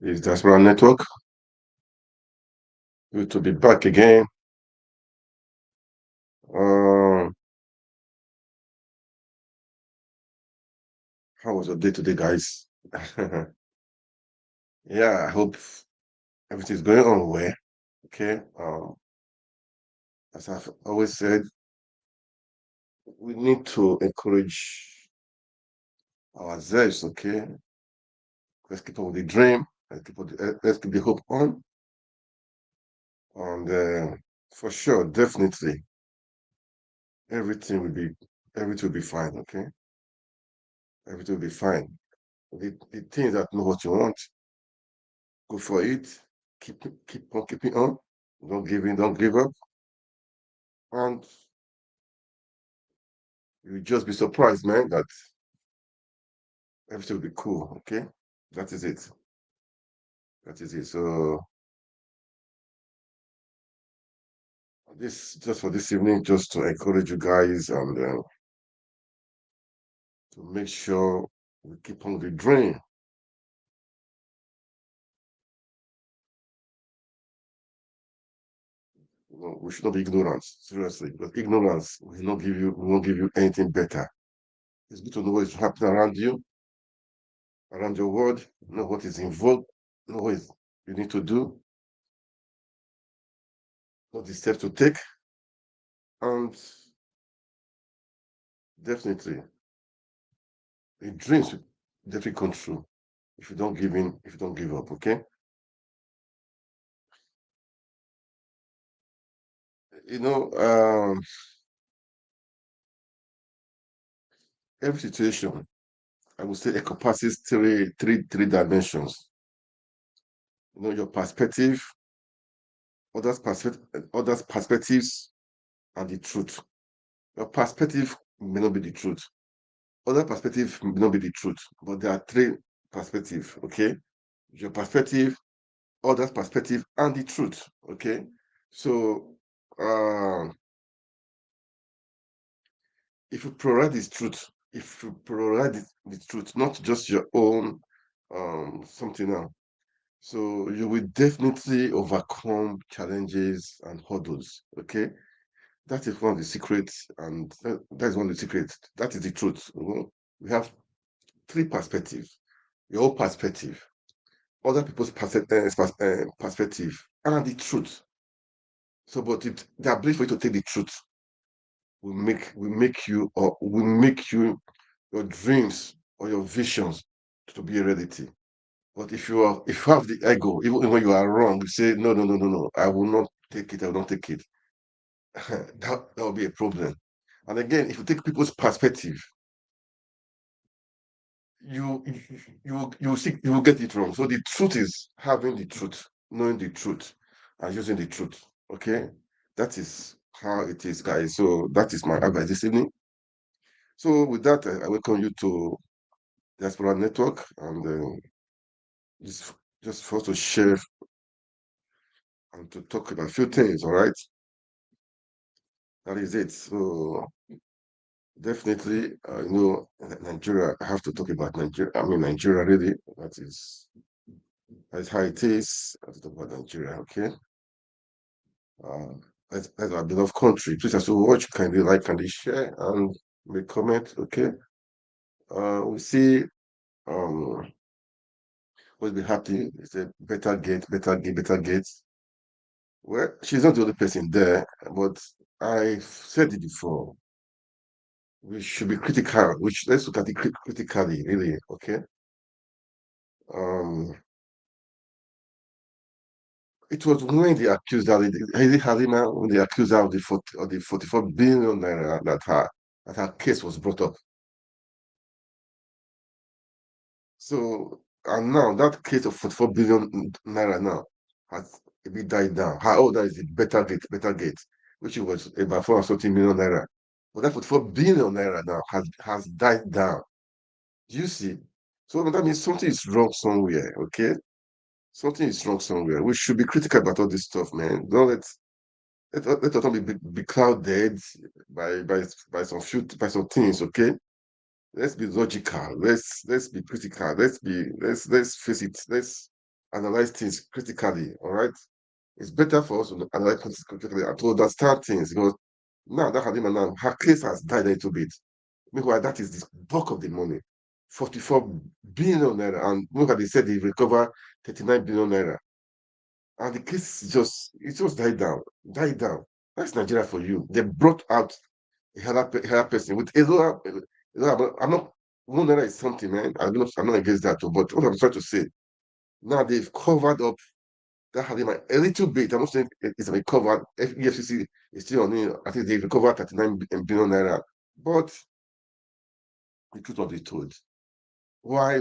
Is Diaspora Network. Good to be back again. Um, how was your day today, guys? Yeah, I hope everything's going on well. Okay. As I've always said, we need to encourage ourselves. Okay, let's keep on with the dream. Let's keep the hope on, and for sure, definitely, everything will be everything will be fine. Okay, everything will be fine. The things that know what you want, go for it. Keep on keeping on. Don't give in, don't give up. And you'll just be surprised, man, that everything will be cool. Okay. That is it. That is it. So this just for this evening, just to encourage you guys and to make sure we keep on the dream. We should not be ignorant, seriously, because ignorance will not give you anything better. It's good to know what is happening around your world, know what is involved, know what is you need to do, what the steps to take, and definitely the dreams will definitely come true if you don't give in, if you don't give up. Okay, you know, every situation I would say encompasses three dimensions. You know, your perspective, others' perspectives, and the truth. Your perspective may not be the truth. Other perspective may not be the truth, but there are three perspectives. Okay, your perspective, others' perspective, and the truth. Okay, so if you provide this truth, if you provide the truth, not just your own something else, so you will definitely overcome challenges and hurdles. Okay, that is one of the secrets, and that's one of the secrets. That is the truth. You know? We have three perspectives: your own perspective, other people's perspective, and the truth. So, but the ability for you to take the truth will make you your dreams or your visions to be a reality. But if you have the ego, even when you are wrong, you say no, no, no, no, no, I will not take it. I will not take it. That will be a problem. And again, if you take people's perspective, you will get it wrong. So the truth is having the truth, knowing the truth, and using the truth. Okay, that is how it is, guys. So that is my advice this evening. So with that, I welcome you to Diaspora Network, and just just for us to share and to talk about a few things. All right, that is it. So definitely, Nigeria. I have to talk about Nigeria. I mean, Nigeria, really. That's how it is. I have to talk about Nigeria. Okay. Uh, that's our beloved country. Please, as you watch, kindly like, kindly share, and make comment. Okay. We see. What's be happening? It's a better gate, better gate, better gate. Well, she's not the only person there, but I've said it before. We should be critical. Let's look at it critically, really. Okay. Um, it was when they accused her, Haley Halima, when they accused her of the 44 billion naira that her case was brought up. So and now that case of 44 billion naira now has a bit died down. How old is it? Better gate, which was about 430 million naira. But that 44 billion naira now has died down. Do you see? So that means something is wrong somewhere, okay? Something is wrong somewhere. We should be critical about all this stuff, man. Don't let us not be clouded by some things, okay? Let's be logical. Let's be critical. Let's face it. Let's analyze things critically. All right, it's better for us to analyze things critically and to understand things, because now that Halima now, her case has died a little bit. Meanwhile, that is the bulk of the money, 44 billion naira, and look at they said they recover 39 billion naira, and the case just died down, died down. That's Nigeria for you. They brought out a person with a lower, I'm not, 1 naira is something, man. I'm not against that too, but what I'm trying to say, now they've covered up that Halima a little bit. I'm not saying it's recovered. EFCC is still on it. I think they recovered 39 billion naira. But the truth must be told. Why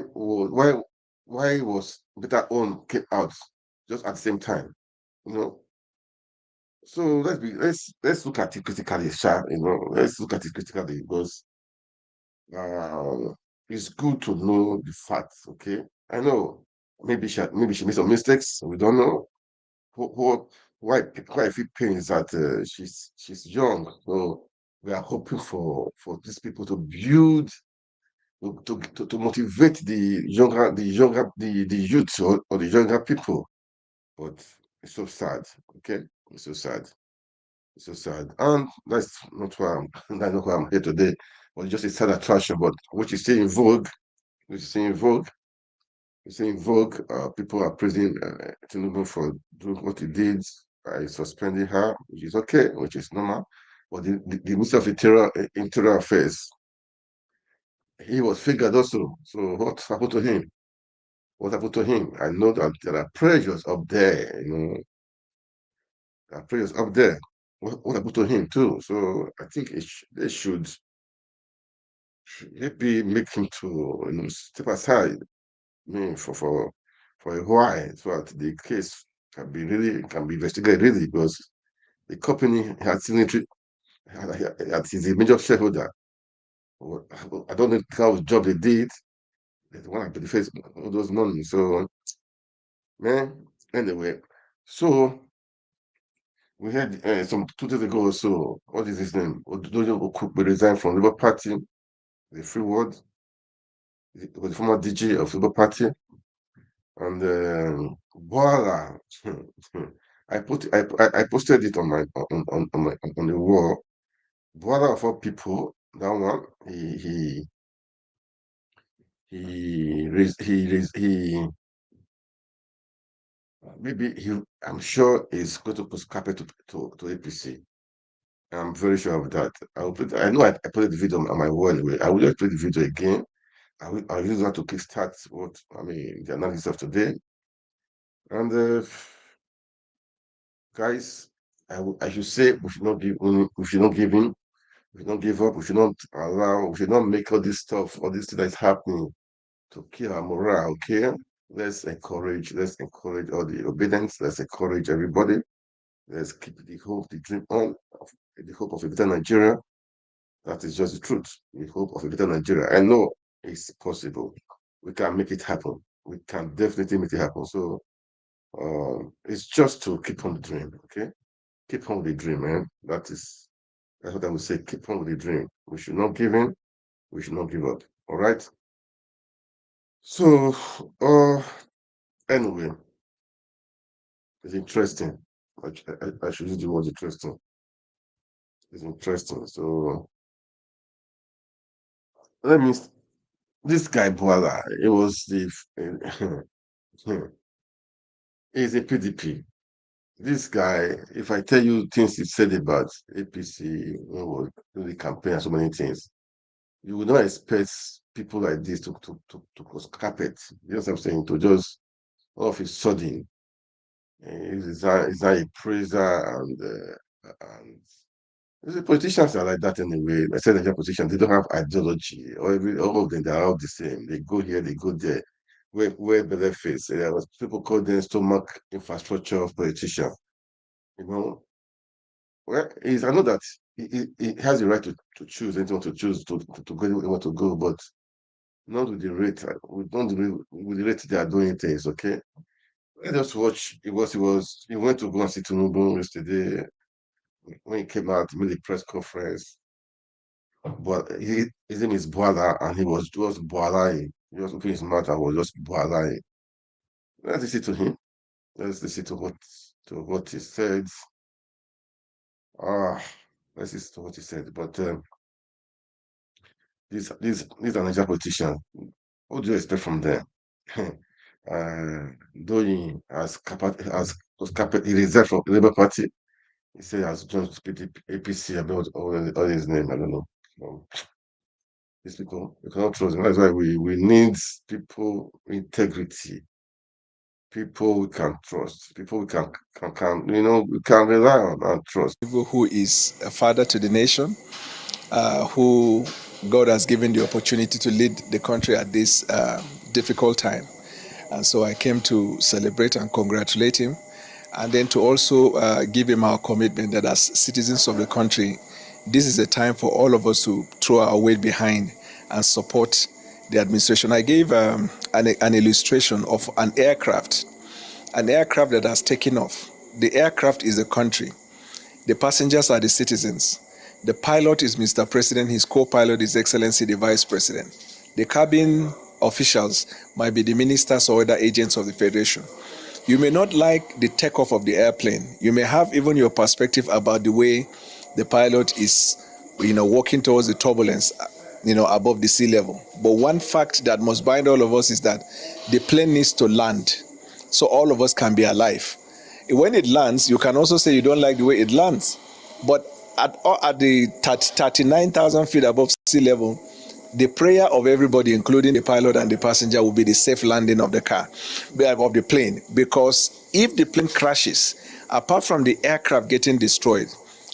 was Betta own came out just at the same time? You know. So let's look at it critically, sha. Let's look at it critically, because uh, it's good to know the facts. Okay, I know maybe she made some mistakes. We don't know. What why I feel pain is that she's young, so we are hoping for these people to build, to motivate the youth, or the younger people. But it's so sad. Okay, it's so sad. It's so sad, and that's not why that's not why I'm here today. But just a sad attraction, but which is still in vogue. Which is still in vogue. It's in vogue. People are praising Tinubu for doing what he did by suspending her, which is okay, which is normal. But the Minister of Interior Affairs, he was figured also. So what happened to him? What happened to him? I know that there are pressures up there, there are pressures up there. What happened to him too? So I think they should maybe make him to step aside, I mean, for a while, so that the case can be investigated really, because the company has signatory, that is a major shareholder. Well, I don't know how job they did. They want to face all those money. So, man, anyway, so we had some 2 days ago or so. What is his name? Odojo Okupe resigned from Labour Party, the Free World, was the former DG of Labour Party, and voila. I posted it on my on the wall. Voila, of all people, that one he maybe he I'm sure is going to put carpet to APC. I'm very sure of that. I know I put the video on my wall anyway. I will just play the video again. I'll use that to kickstart the analysis of today. And guys, I should say we should not give in, we should not give up, we should not make all this stuff, all this thing that's happening to kill our morale. Okay, let's encourage all the obedience. Let's encourage everybody. Let's keep the hope, the dream on, the hope of a better Nigeria. That is just the truth. The hope of a better Nigeria. I know it's possible. We can make it happen. We can definitely make it happen. So it's just to keep on the dream. Okay, keep on with the dream, man. That's what I would say. Keep on with the dream. We should not give in. We should not give up. All right. So, anyway, it's interesting. I should use the word interesting. It's interesting. So, let me. This guy Boala, it was the. He's a PDP. This guy, if I tell you things he said about APC, the campaign and so many things, you would not expect people like this to cross carpet. You know what I'm saying? To just all of a sudden, is that a praiser, and the politicians are like that anyway. I said the politicians, they don't have ideology, or all of them, they're all the same. They go here, they go there. Where better face. People call them stomach infrastructure of politicians. You know, well, I know that he has the right to choose anyone to choose to go anywhere he want to go, but not with the rate. We don't with the rate they are doing things. Okay, let us watch. He went to go and see Tinubu yesterday when he came out, he made a press conference. But his name is Boala, and he was just Boalaing. He was opening his mouth and was just Boalaing. Let's listen to him. Let's listen to what he said. Ah, let's listen to what he said. But these are Nigerian politicians. What do you expect from them? Though he he resigned from the Labour Party, he said he has joined APC about all his name. I don't know. Um, these people, we cannot trust them. That's why we need people integrity, people we can trust, people we can we can rely on and trust. Who is a father to the nation, who God has given the opportunity to lead the country at this difficult time. And so I came to celebrate and congratulate him, and then to also give him our commitment that as citizens of the country, this is a time for all of us to throw our weight behind and support the administration. I gave an illustration of an aircraft that has taken off. The aircraft is the country. The passengers are the citizens. The pilot is Mr. President. His co-pilot is Excellency the Vice President. The cabin officials might be the ministers or other agents of the Federation. You may not like the takeoff of the airplane. You may have even your perspective about the way the pilot is, walking towards the turbulence, above the sea level. But one fact that must bind all of us is that the plane needs to land so all of us can be alive. When it lands, you can also say you don't like the way it lands. But at the 39,000 feet above sea level, the prayer of everybody, including the pilot and the passenger, will be the safe landing of the of the plane. Because if the plane crashes, apart from the aircraft getting destroyed,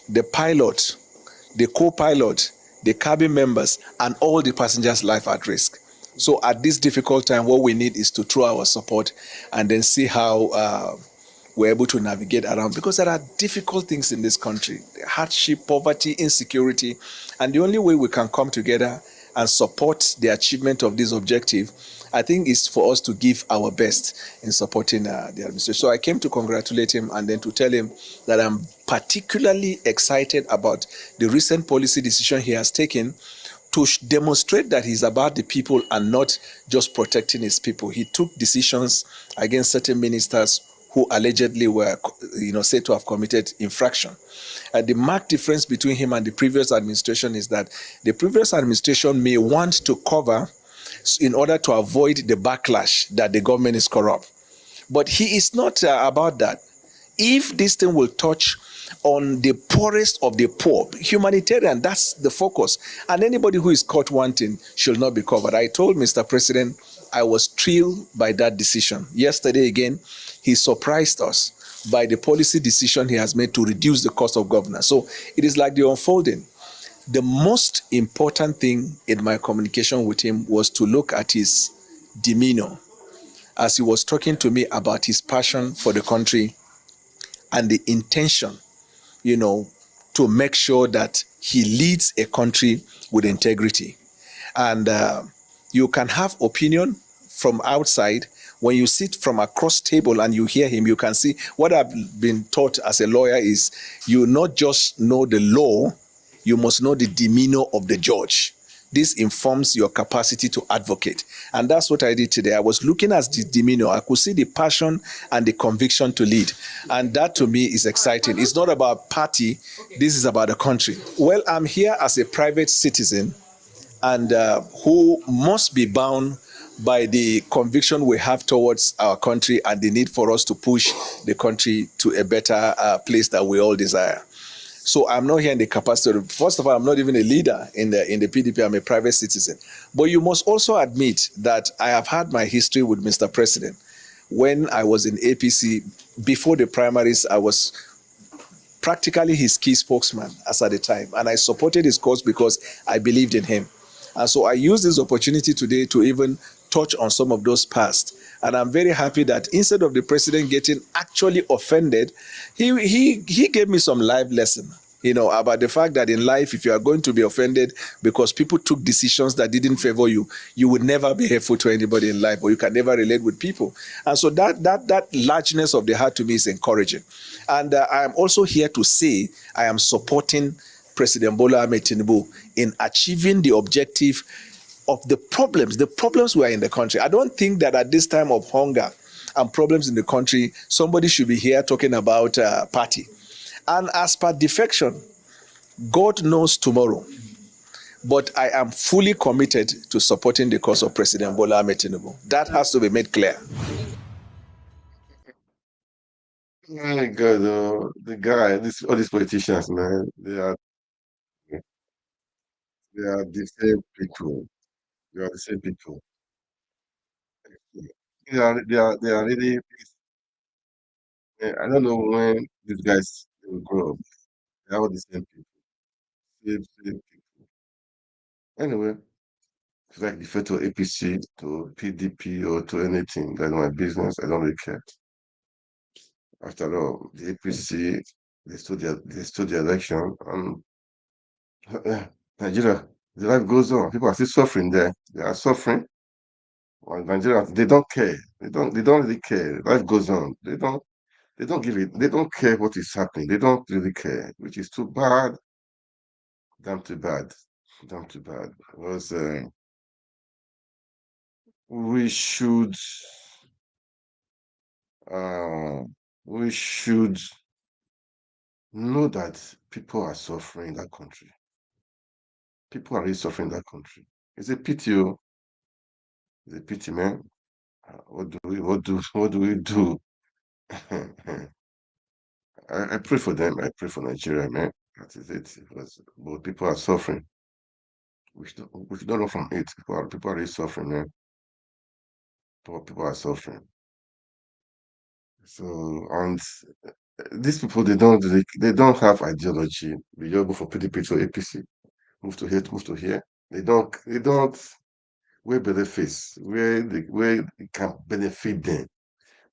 the pilot, the co-pilot, the cabin members, and all the passengers' life at risk. So at this difficult time, what we need is to throw our support and then see how we're able to navigate around, because there are difficult things in this country: hardship, poverty, insecurity, and the only way we can come together and support the achievement of this objective, I think, is for us to give our best in supporting the administration. So I came to congratulate him and then to tell him that I'm particularly excited about the recent policy decision he has taken to demonstrate that he's about the people and not just protecting his people. He took decisions against certain ministers who allegedly were, said to have committed infraction. The marked difference between him and the previous administration is that the previous administration may want to cover in order to avoid the backlash that the government is corrupt. But he is not about that. If this thing will touch on the poorest of the poor, humanitarian, that's the focus. And anybody who is caught wanting should not be covered. I told Mr. President I was thrilled by that decision. Yesterday again, he surprised us by the policy decision he has made to reduce the cost of governance. So it is like the unfolding. The most important thing in my communication with him was to look at his demeanor as he was talking to me about his passion for the country and the intention, to make sure that he leads a country with integrity. And you can have opinion from outside. When you sit from across table and you hear him, you can see what I've been taught as a lawyer is you not just know the law, you must know the demeanor of the judge. This informs your capacity to advocate. And that's what I did today. I was looking at the demeanor. I could see the passion and the conviction to lead. And that to me is exciting. It's not about party. This is about the country. Well, I'm here as a private citizen and who must be bound by the conviction we have towards our country and the need for us to push the country to a better place that we all desire. So I'm not here in the capacity of, first of all, I'm not even a leader in the PDP. I'm a private citizen. But you must also admit that I have had my history with Mr. President. When I was in APC, before the primaries, I was practically his key spokesman as at the time. And I supported his cause because I believed in him. And so I use this opportunity today to even touch on some of those past. And I'm very happy that instead of the president getting actually offended, he gave me some life lesson, about the fact that in life, if you are going to be offended because people took decisions that didn't favor you, you would never be helpful to anybody in life, or you can never relate with people. And so that largeness of the heart to me is encouraging. And I am also here to say I am supporting President Bola Ahmed Tinubu in achieving the objective of the problems we are in the country. I don't think that at this time of hunger and problems in the country, somebody should be here talking about party. And as per defection, God knows tomorrow. But I am fully committed to supporting the cause of President Bola Ahmed Tinubu. That has to be made clear. My God, the guy, all these politicians, man, they are the same people. They are the same people. They are really. I don't know when these guys will grow up. They are all the same people. Same people. Anyway, it's like defer to APC, to PDP, or to anything. That's my business. I don't really care. After all, the APC, they stood the election, and Nigeria, the life goes on. People are still suffering there. They are suffering. Well, Nigerians, they don't care. They don't really care. Life goes on. They don't give it. They don't care what is happening. They don't really care, which is too bad. Damn too bad. Damn too bad. Because we should uh, we should know that people are suffering in that country. People are really suffering in that country. It's a pity, oh. It's a pity, man. What do we do? I pray for them. I pray for Nigeria, man. That is it. But people are suffering. We should not run from it. People are really suffering, man. People are suffering. So, and these people, they don't have ideology. We just go for PDP to APC, move to here, move to here. They don't where benefits, where it can benefit them.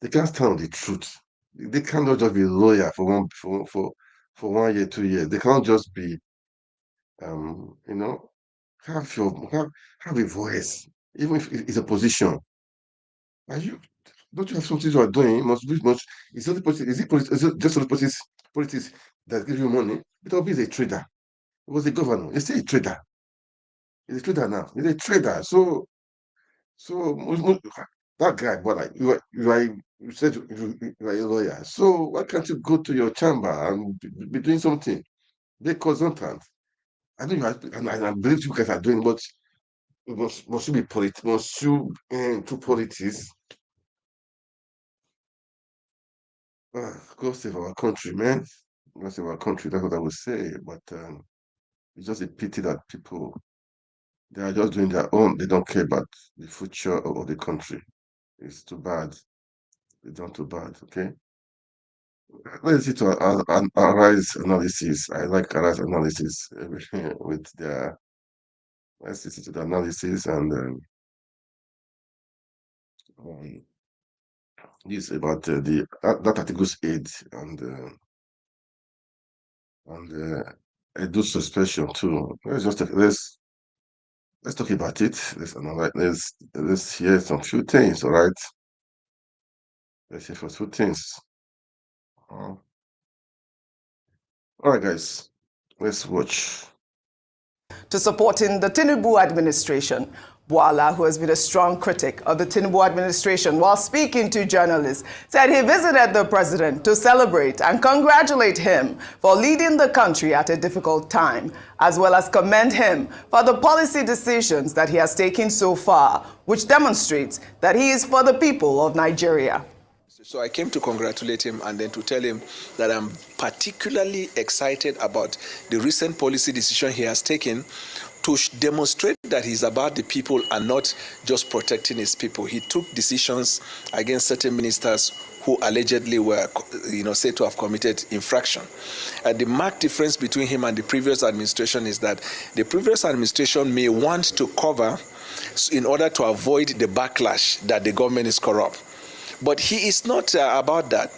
They can't stand on the truth. They cannot just be lawyer for 1 year, 2 years. They can't just be um, you know, have a voice, even if it's a position. Are you don't you have something you are doing? Must is it politics, is it just the politics that gives you money? It will be a trader. He was a governor. He's still a trader. He's a trader now. He's a trader. So that guy, but like you said you are a lawyer. So why can't you go to your chamber and be doing something? Be a consultant. I know you have, and I believe you guys are doing, but must you be politics? Must you into politics? Go save our country, man. Go save our country. That's what I would say. But it's just a pity that people they are just doing their own. They don't care about the future of the country. It's too bad. They don't too bad. Okay. Let's see to Arise analysis. I like Arise analysis with their. Let's listen to the analysis and um, this about that article's aid and Edu suspension too. Let's talk about it. Let's analyze. Let's hear some few things. All right. Let's hear for few things. Uh, all right, guys. Let's watch. To supporting the Tinubu administration. Boala, who has been a strong critic of the Tinubu administration, while speaking to journalists, said he visited the president to celebrate and congratulate him for leading the country at a difficult time, as well as commend him for the policy decisions that he has taken so far, which demonstrates that he is for the people of Nigeria. So I came to congratulate him and then to tell him that I'm particularly excited about the recent policy decision he has taken to demonstrate that he's about the people and not just protecting his people. He took decisions against certain ministers who allegedly were, said to have committed infraction. The marked difference between him and the previous administration is that the previous administration may want to cover in order to avoid the backlash that the government is corrupt. But he is not about that.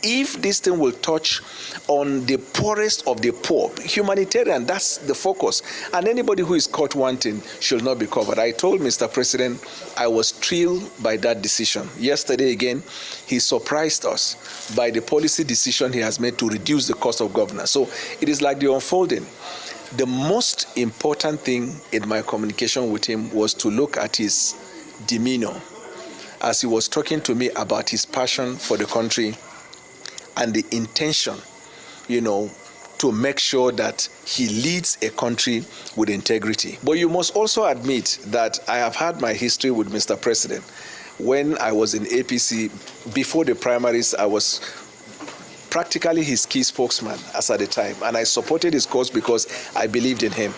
If this thing will touch on the poorest of the poor, humanitarian, that's the focus. And anybody who is caught wanting should not be covered. I told Mr. President I was thrilled by that decision. Yesterday again, he surprised us by the policy decision he has made to reduce the cost of governance. So it is like the unfolding. The most important thing in my communication with him was to look at his demeanor. as he was talking to me about his passion for the country and the intention, to make sure that he leads a country with integrity. But you must also admit that I have had my history with Mr. President. When I was in APC, before the primaries, I was practically his key spokesman as at the time, and I supported his cause because I believed in him.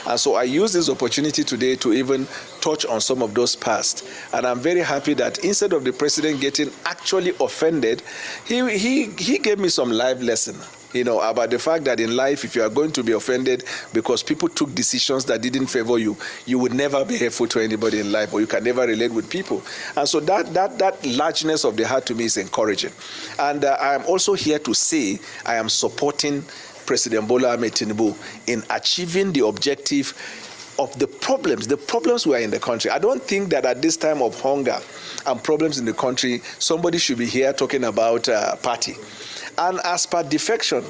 And so I use this opportunity today to even touch on some of those past. And I'm very happy that instead of the president getting actually offended, he gave me some life lesson, about the fact that in life, if you are going to be offended because people took decisions that didn't favor you, you would never be helpful to anybody in life, or you can never relate with people. And so that largeness of the heart to me is encouraging. And I am also here to say I am supporting President Bola Ahmed Tinubu in achieving the objective of the problems we are in the country. I don't think that at this time of hunger and problems in the country, somebody should be here talking about party. And as per defection,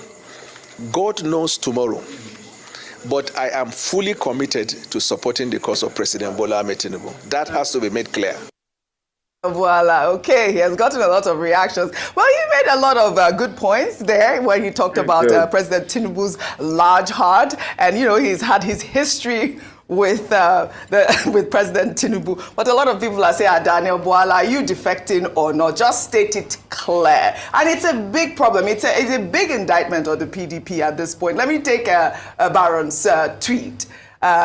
God knows tomorrow. But I am fully committed to supporting the cause of President Bola Ahmed Tinubu. That has to be made clear. Voila. Okay, he has gotten a lot of reactions. Well, you made a lot of good points there when you talked about President Tinubu's large heart, and he's had his history with President Tinubu. But a lot of people are saying, Daniel Bwala, are you defecting or not? Just state it clear. And it's a big problem. It's a big indictment on the PDP at this point. Let me take Baron's tweet.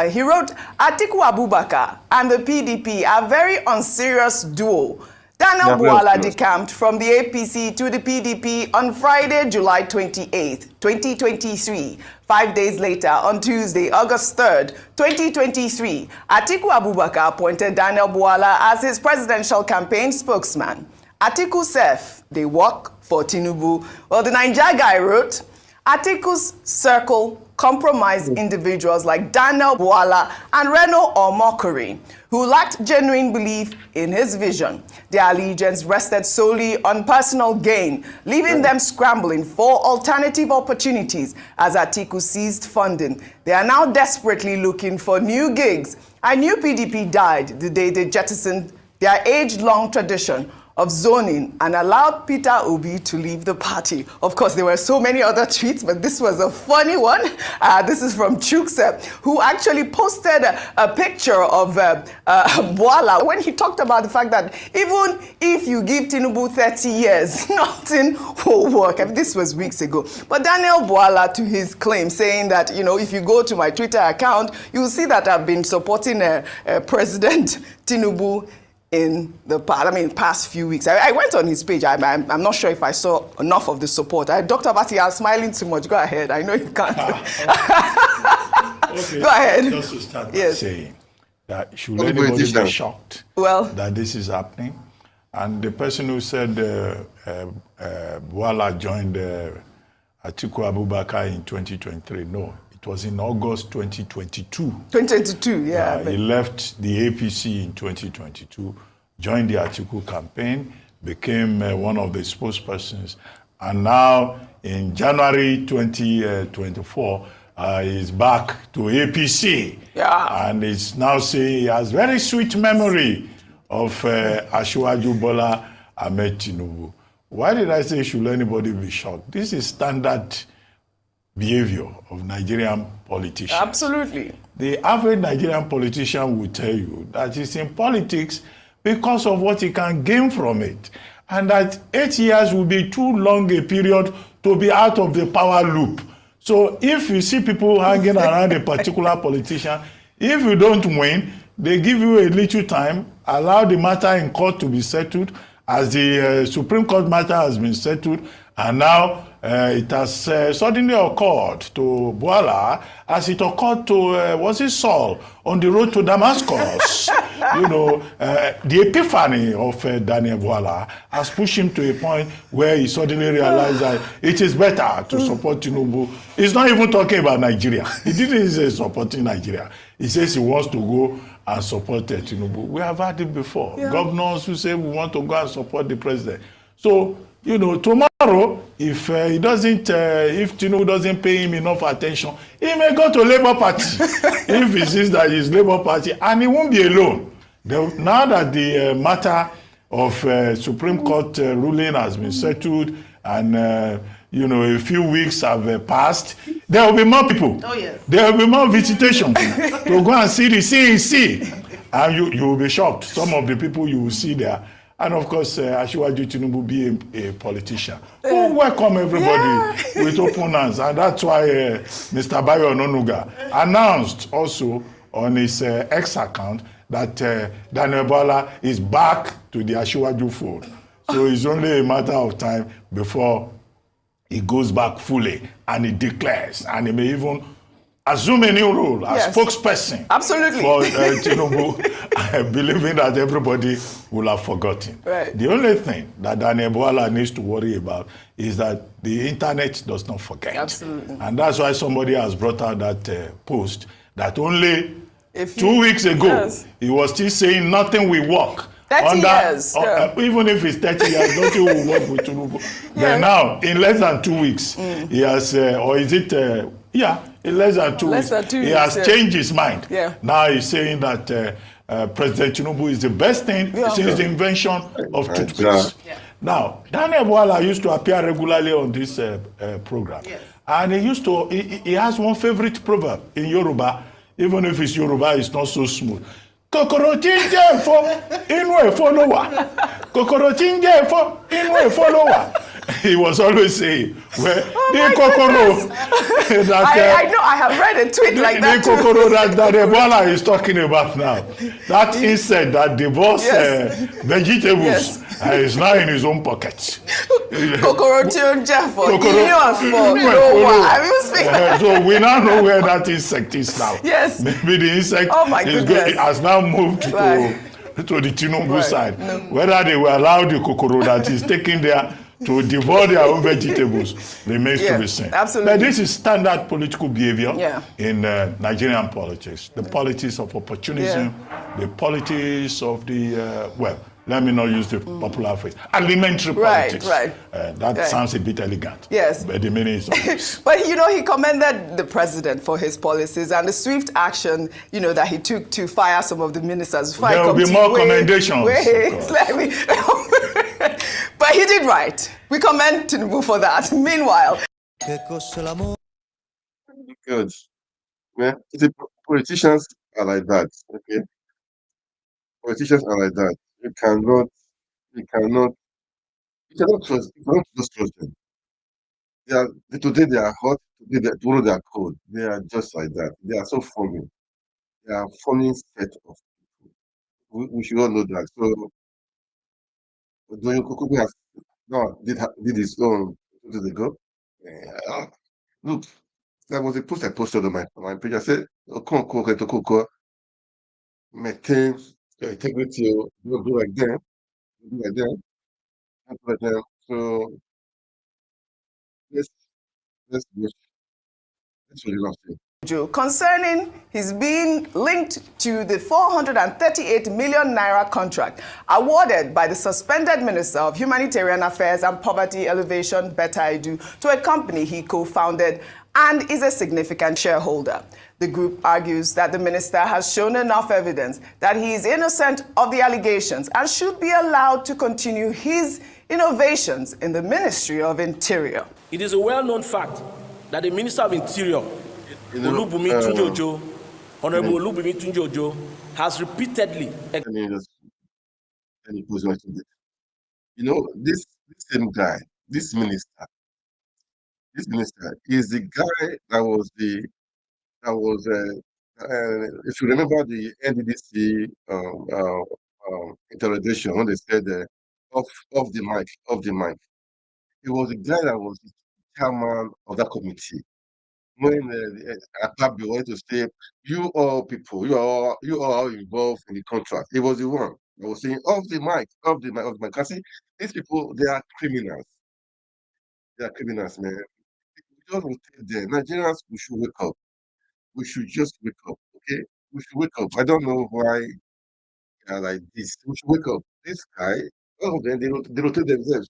He wrote, Atiku Abubakar and the PDP are very unserious duo. Daniel Bwala decamped from the APC to the PDP on Friday, July 28th, 2023. 5 days later, on Tuesday, August 3rd, 2023, Atiku Abubakar appointed Daniel Bwala as his presidential campaign spokesman. Atiku said they work for Tinubu. Well, the Niger guy wrote, Atiku's circle compromised individuals like Daniel Bwala and Reno Omokori, who lacked genuine belief in his vision. Their allegiance rested solely on personal gain, leaving them scrambling for alternative opportunities as Atiku seized funding. They are now desperately looking for new gigs. A new PDP died the day they jettisoned their age-long tradition of zoning and allowed Peter Obi to leave the party. Of course, there were so many other tweets, but this was a funny one. This is from Chukse, who actually posted a picture of Bwala when he talked about the fact that even if you give Tinubu 30 years, nothing will work. And this was weeks ago. But Daniel Bwala, to his claim, saying that, if you go to my Twitter account, you'll see that I've been supporting President Tinubu in the past few weeks. I went on his page. I'm not sure if I saw enough of the support. Dr. Bati, I'm smiling too much. Go ahead. I know you can't. Okay. Go ahead. Just to start by saying that should anybody be shocked that this is happening? And the person who said Bwala joined Atiku Abubakar in 2023, no. It was in August 2022. 2022, yeah. He left the APC in 2022, joined the Atiku campaign, became one of the spokespersons, and now in January 2024, he's back to APC. Yeah. And he's now saying he has very sweet memory of Asiwaju Bola Ahmed Tinubu. Why did I say should anybody be shocked? This is standard behavior of Nigerian politicians. Absolutely. The average Nigerian politician will tell you that he's in politics because of what he can gain from it. And that 8 years will be too long a period to be out of the power loop. So if you see people hanging around a particular politician, if you don't win, they give you a little time, allow the matter in court to be settled, as the Supreme Court matter has been settled, and now it has suddenly occurred to Bwala as it occurred to, Saul on the road to Damascus. The epiphany of Daniel Bwala has pushed him to a point where he suddenly realized that it is better to support Tinubu. He's not even talking about Nigeria. He didn't say supporting Nigeria. He says he wants to go and support Tinubu. We have had it before. Yeah. Governors who say we want to go and support the president. So, tomorrow, if Tinubu doesn't pay him enough attention, he may go to Labour Party. If he sees that he's Labour Party, and he won't be alone. Now that the matter of Supreme Court ruling has been settled, and a few weeks have passed, there will be more people. Oh, yes. There will be more visitation to go and see the CEC. And you will be shocked. Some of the people you will see there. And of course, Asiwaju Tinubu being a politician, who welcome everybody with open hands. And that's why Mr. Bayo Ononuga announced also on his X account that Daniel Bwala is back to the Asiwaju fold. So it's only a matter of time before he goes back fully and he declares, and he may even assume a new role as spokesperson. Absolutely. For Tinubu, believing that everybody will have forgotten. Right. The only thing that Daniel Bwala needs to worry about is that the internet does not forget. Absolutely. And that's why somebody has brought out that post that only 2 weeks ago, he was still saying nothing will work. 30 years. Even if it's 30 years, nothing will work with Tinubu. Then now, in less than 2 weeks, he has, or is it, in less than 2 weeks, he has changed his mind. Yeah. Now he's saying that President Tinubu is the best thing since the invention of toothpaste. Yeah. Now, Daniel Bwala used to appear regularly on this program. Yes. And he has one favorite proverb in Yoruba, even if his Yoruba is not so smooth. Kokoro tinje fo inwe follower. Kokoro tinje fo inwe follower. He was always saying, the kokoro that I know, I have read a tweet like that. The kokoro that Ebola is talking about now, that insect that devours vegetables is now in his own pocket. Kokoro tinje fo So we now know where that insect is now. Yes. Maybe the insect has now moved to the Tinubu side. No. Whether they will allow the kokoro that is taken there to devour their own vegetables remains to be seen. Absolutely. But this is standard political behavior in Nigerian politics. The politics of opportunism, the politics of the, let me not use the popular phrase, alimentary politics. That sounds a bit elegant. Yes. But the meaning is obvious. But, he commended the president for his policies and the swift action, that he took to fire some of the ministers. There will be more commendations. But he did right. We commend Tinubu for that. Meanwhile, good. Yeah, the politicians are like that. Okay, politicians are like that. You cannot just trust them. Today they are hot. Tomorrow they are cold. They are just like that. They are so funny. They are funny set of people. We should all know that. So. Doing Kukubi has did his own 2 days ago. Look, there was a post I posted on my page. I said, maintain your integrity, don't do like them, do like them, don't do like them. So let's really love it. Concerning his being linked to the 438 million naira contract awarded by the suspended Minister of Humanitarian Affairs and Poverty Alleviation, Betta Edu, to a company he co-founded and is a significant shareholder. The group argues that the minister has shown enough evidence that he is innocent of the allegations and should be allowed to continue his innovations in the Ministry of Interior. It is a well-known fact that the Minister of Interior, Olubumi Tunjojo, Honorable Olubumi Tunjojo, has repeatedly. This same guy, this minister is the guy that was if you remember the NDDC interrogation when they said off the mic. He was the guy that was the chairman of that committee. When Akpabio wanted to say, you all people, you are involved in the contract. He was the one that was saying, off the mic. Because see, these people, they are criminals. They are criminals, man. We just will tell them, Nigerians, we should wake up. We should just wake up, okay? We should wake up. I don't know why they are like this. We should wake up. This guy, all of them, they rotate themselves.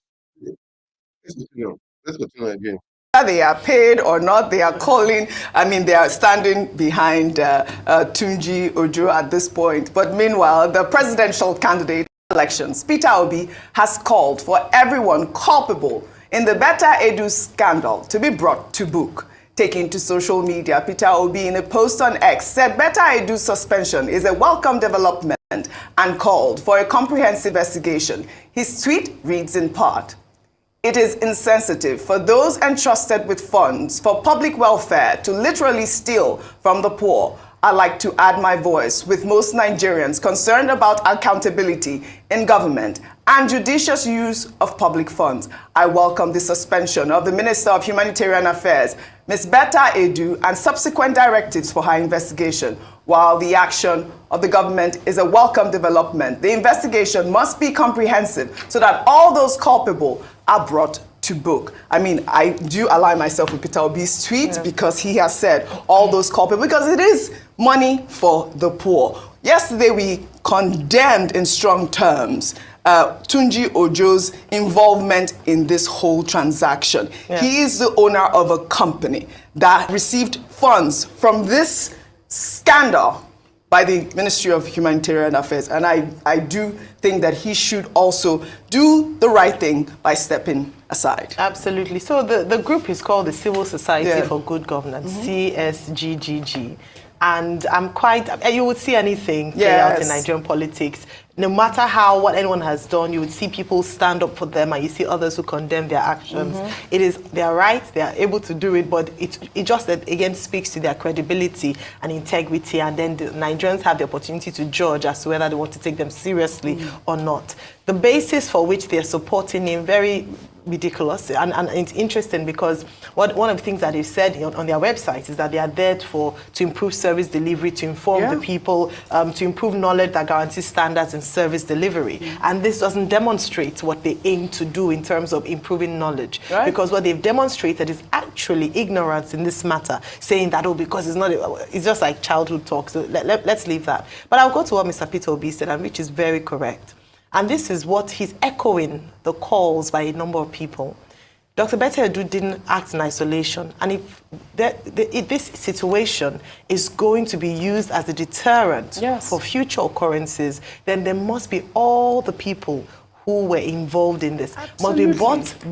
Let's continue again. They are paid or not, they are they are standing behind Tunji Ojo at this point. But meanwhile, the presidential candidate elections, Peter Obi has called for everyone culpable in the Betta Edu scandal to be brought to book. Taking to social media, Peter Obi, in a post on X, said Betta Edu's suspension is a welcome development and called for a comprehensive investigation. His tweet reads in part, "It is insensitive for those entrusted with funds for public welfare to literally steal from the poor. I'd like to add my voice with most Nigerians concerned about accountability in government and judicious use of public funds. I welcome the suspension of the Minister of Humanitarian Affairs, Ms. Betta Edu, and subsequent directives for her investigation. While the action of the government is a welcome development, the investigation must be comprehensive so that all those culpable are brought to book." I mean, I do align myself with Peter Obi's tweet because he has said all those culpable, because it is money for the poor. Yesterday, we condemned in strong terms Tunji Ojo's involvement in this whole transaction. Yeah. He is the owner of a company that received funds from this scandal by the Ministry of Humanitarian Affairs. And I do think that he should also do the right thing by stepping aside. Absolutely. So the group is called the Civil Society for Good Governance, CSGGG. And I'm quite, you would see anything play out in Nigerian politics. No matter what anyone has done, you would see people stand up for them, and you see others who condemn their actions. It is their right, they are able to do it, but it just again speaks to their credibility and integrity, and then the Nigerians have the opportunity to judge as to whether they want to take them seriously or not. The basis for which they're supporting him, very ridiculous, and it's interesting because one of the things that they've said on their website is that they are there to improve service delivery, to inform the people, to improve knowledge that guarantees standards in service delivery. And this doesn't demonstrate what they aim to do in terms of improving knowledge, because what they've demonstrated is actually ignorance in this matter, saying that, because it's just like childhood talk. So let's leave that. But I'll go to what Mr. Peter Obi said, and which is very correct. And this is what he's echoing the calls by a number of people. Dr. Betta Edu didn't act in isolation. And if this situation is going to be used as a deterrent for future occurrences, then there must be all the people who were involved in this must be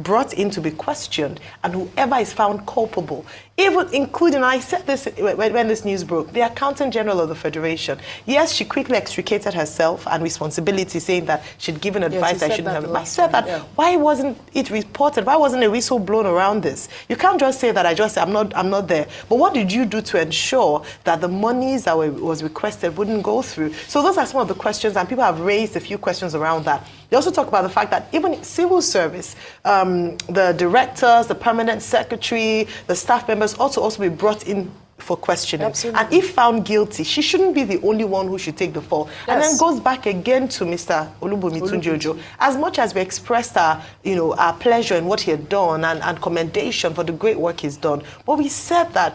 brought in to be questioned, and whoever is found culpable, even including, I said this when this news broke, the Accountant General of the Federation. Yes, she quickly extricated herself and responsibility, saying that she'd given advice I shouldn't have. I said that, why wasn't it reported? Why wasn't a whistle blown around this? You can't just say that I'm not there. But what did you do to ensure that the monies that was requested wouldn't go through? So those are some of the questions, and people have raised a few questions around that. They also talk about the fact that even civil service, the directors, the permanent secretary, the staff members also be brought in for questioning. Absolutely. And if found guilty, she shouldn't be the only one who should take the fall. Yes. And then goes back again to Mr. Olubunmi Tunji. As much as we expressed our pleasure in what he had done and commendation for the great work he's done, but we said that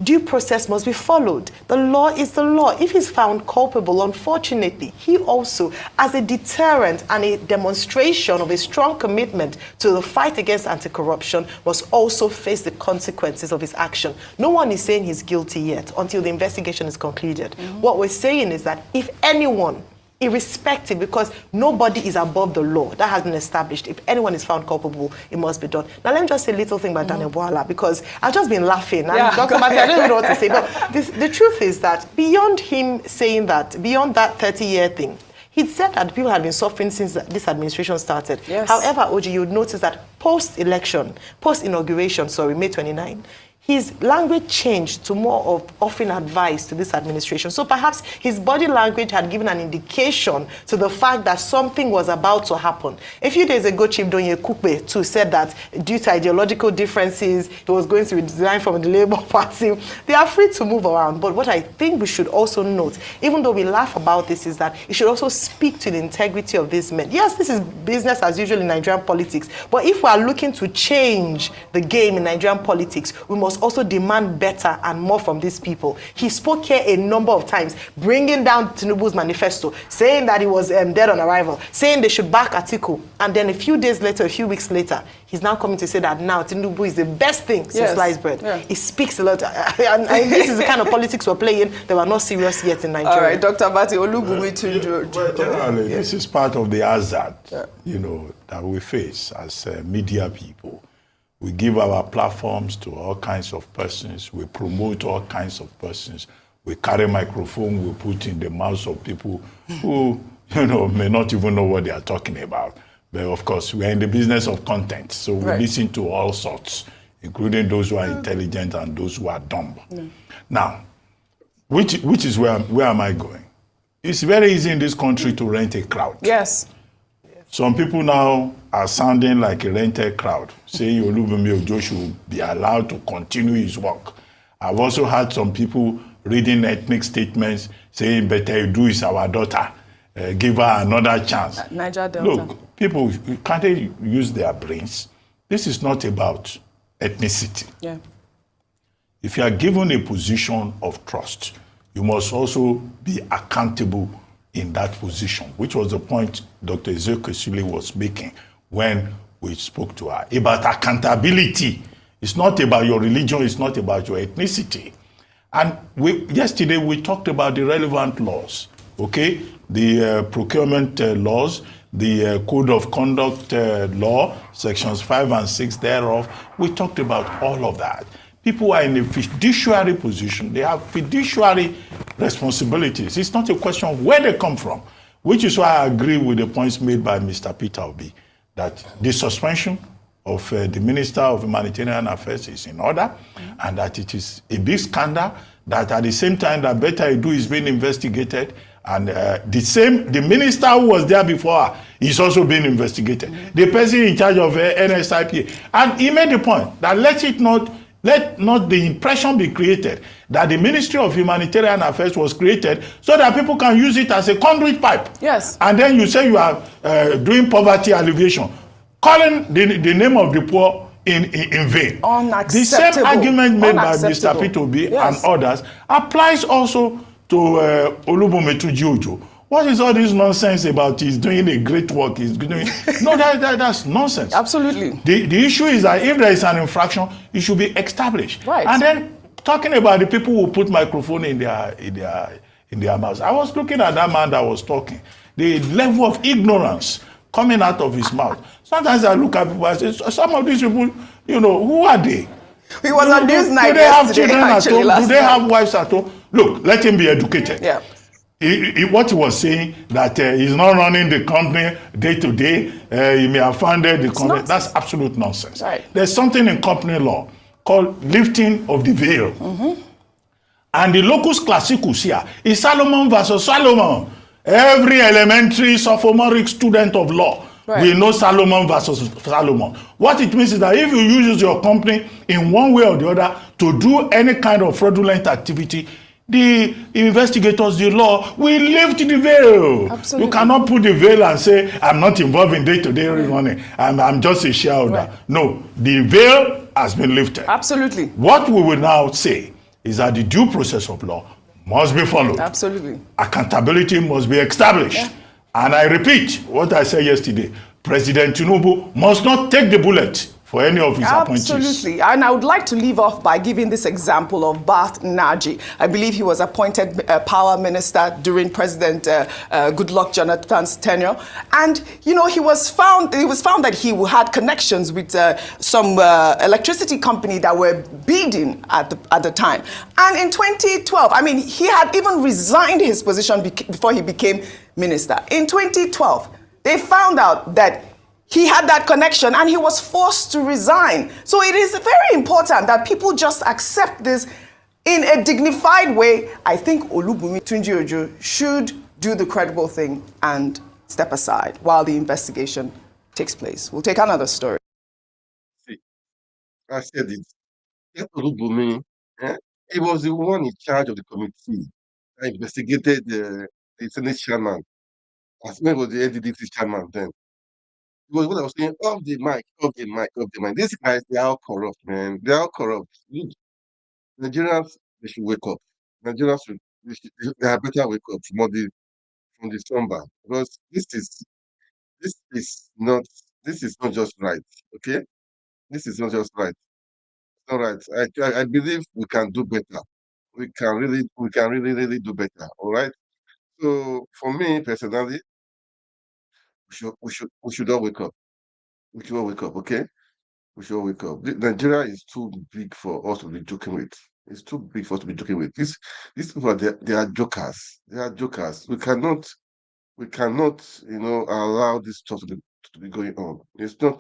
due process must be followed. The law is the law. If he's found culpable, unfortunately, he also, as a deterrent and a demonstration of a strong commitment to the fight against anti-corruption, must also face the consequences of his action. No one is saying he's guilty yet until the investigation is concluded. What we're saying is that if anyone, irrespective, because nobody is above the law. That has been established. If anyone is found culpable, it must be done. Now, let me just say a little thing about Daniel Bwala, because I've just been laughing. And Dr. Mati, I don't even know what to say. But the truth is that beyond him saying that, beyond that 30-year thing, he'd said that people had been suffering since this administration started. Yes. However, Oji, you would notice that post-inauguration, May 29, his language changed to more of offering advice to this administration. So perhaps his body language had given an indication to the fact that something was about to happen. A few days ago, Chief Donye Kukbe too said that due to ideological differences, he was going to resign from the Labour Party. They are free to move around. But what I think we should also note, even though we laugh about this, is that it should also speak to the integrity of these men. Yes, this is business as usual in Nigerian politics. But if we are looking to change the game in Nigerian politics, we must must also demand better and more from these people. He spoke here a number of times, bringing down Tinubu's manifesto, saying that he was dead on arrival, saying they should back Atiku. And then a few weeks later, he's now coming to say that now Tinubu is the best thing since sliced bread. Yeah. It speaks a lot. And this is the kind of politics we're playing. They were not serious yet in Nigeria. All right, Dr. Batti, Olubunmi Tunji. Well, generally, this is part of the hazard, that we face as media people. We give our platforms to all kinds of persons. We promote all kinds of persons. We carry microphone, we put in the mouths of people who, may not even know what they are talking about. But of course, we are in the business of content. So we listen to all sorts, including those who are intelligent and those who are dumb. Now, which is where am I going? It's very easy in this country to rent a crowd. Yes. Some people now are sounding like a rented crowd, saying Olubunmi Ojo should be allowed to continue his work. I've also had some people reading ethnic statements saying Betta Edu is our daughter. Give her another chance. Niger Delta. Look, people, can't they use their brains? This is not about ethnicity. Yeah. If you are given a position of trust, you must also be accountable in that position, which was the point Dr. Edu Extols was making when we spoke to her about accountability. It's not about your religion, it's not about your ethnicity. And yesterday we talked about the relevant laws, okay? The procurement laws, the code of conduct law, sections 5 and 6 thereof. We talked about all of that. People are in a fiduciary position. They have fiduciary responsibilities. It's not a question of where they come from, which is why I agree with the points made by Mr. Peter Obi, that the suspension of the Minister of Humanitarian Affairs is in order, and that it is a big scandal, that at the same time that Betta Edu is being investigated, and the minister who was there before her is also being investigated. The person in charge of NSIP. And he made the point that let not the impression be created that the Ministry of Humanitarian Affairs was created so that people can use it as a conduit pipe. Yes. And then you say you are doing poverty alleviation, calling the name of the poor in vain. Unacceptable. The same argument made by Mr. Peter Obi and others applies also to Olubunmi Tunji Ojo. What is all this nonsense about he's doing a great work? He's doing no, that's nonsense. Absolutely. The issue is that if there is an infraction, it should be established. Right. And then talking about the people who put microphone in their mouths. I was looking at that man that was talking. The level of ignorance coming out of his mouth. Sometimes I look at people and say, some of these people, who are they? He was on Newsnight. Do they have children at home? Do they have wives at home? Look, let him be educated. Yeah. What he was saying, that he's not running the company day to day, he may have funded the company. That's absolute nonsense. Right. There's something in company law called lifting of the veil. And the locus classicus here is Solomon versus Solomon. Every elementary sophomoric student of law we know Solomon versus Solomon. What it means is that if you use your company in one way or the other to do any kind of fraudulent activity, the investigators, the law, will lift the veil. Absolutely. You cannot put the veil and say, I'm not involved in day-to-day running. I'm just a shareholder. No, the veil has been lifted. Absolutely. What we will now say is that the due process of law must be followed. Absolutely. Accountability must be established. Yeah. And I repeat what I said yesterday. President Tinubu must not take the bullet for any of his appointees. Absolutely. And I would like to leave off by giving this example of Bart Naji. I believe he was appointed power minister during President Goodluck Jonathan's tenure. And, he was found that he had connections with some electricity company that were bidding at the time. And in 2012, he had even resigned his position before he became minister. In 2012, they found out that he had that connection and he was forced to resign. So it is very important that people just accept this in a dignified way. I think Olubunmi Tunji Ojo should do the credible thing and step aside while the investigation takes place. We'll take another story. See, I said it. That Olubunmi, he was the one in charge of the committee that investigated the Senate chairman. As well was the NDDC chairman then. Because what I was saying, off the mic. These guys, they are all corrupt, man. They are all corrupt. Nigerians, they should wake up. Nigerians should, they are better wake up from the slumber, because this is not this is not just right. Okay, this is not just right. All right. I believe we can do better. We can really do better. All right. So for me personally, we should all wake up. We should all wake up. Okay. We should all wake up. Nigeria is too big for us to be joking with. It's too big for us to be joking with. These people they are jokers. They are jokers. We cannot, allow this stuff to be going on. It's not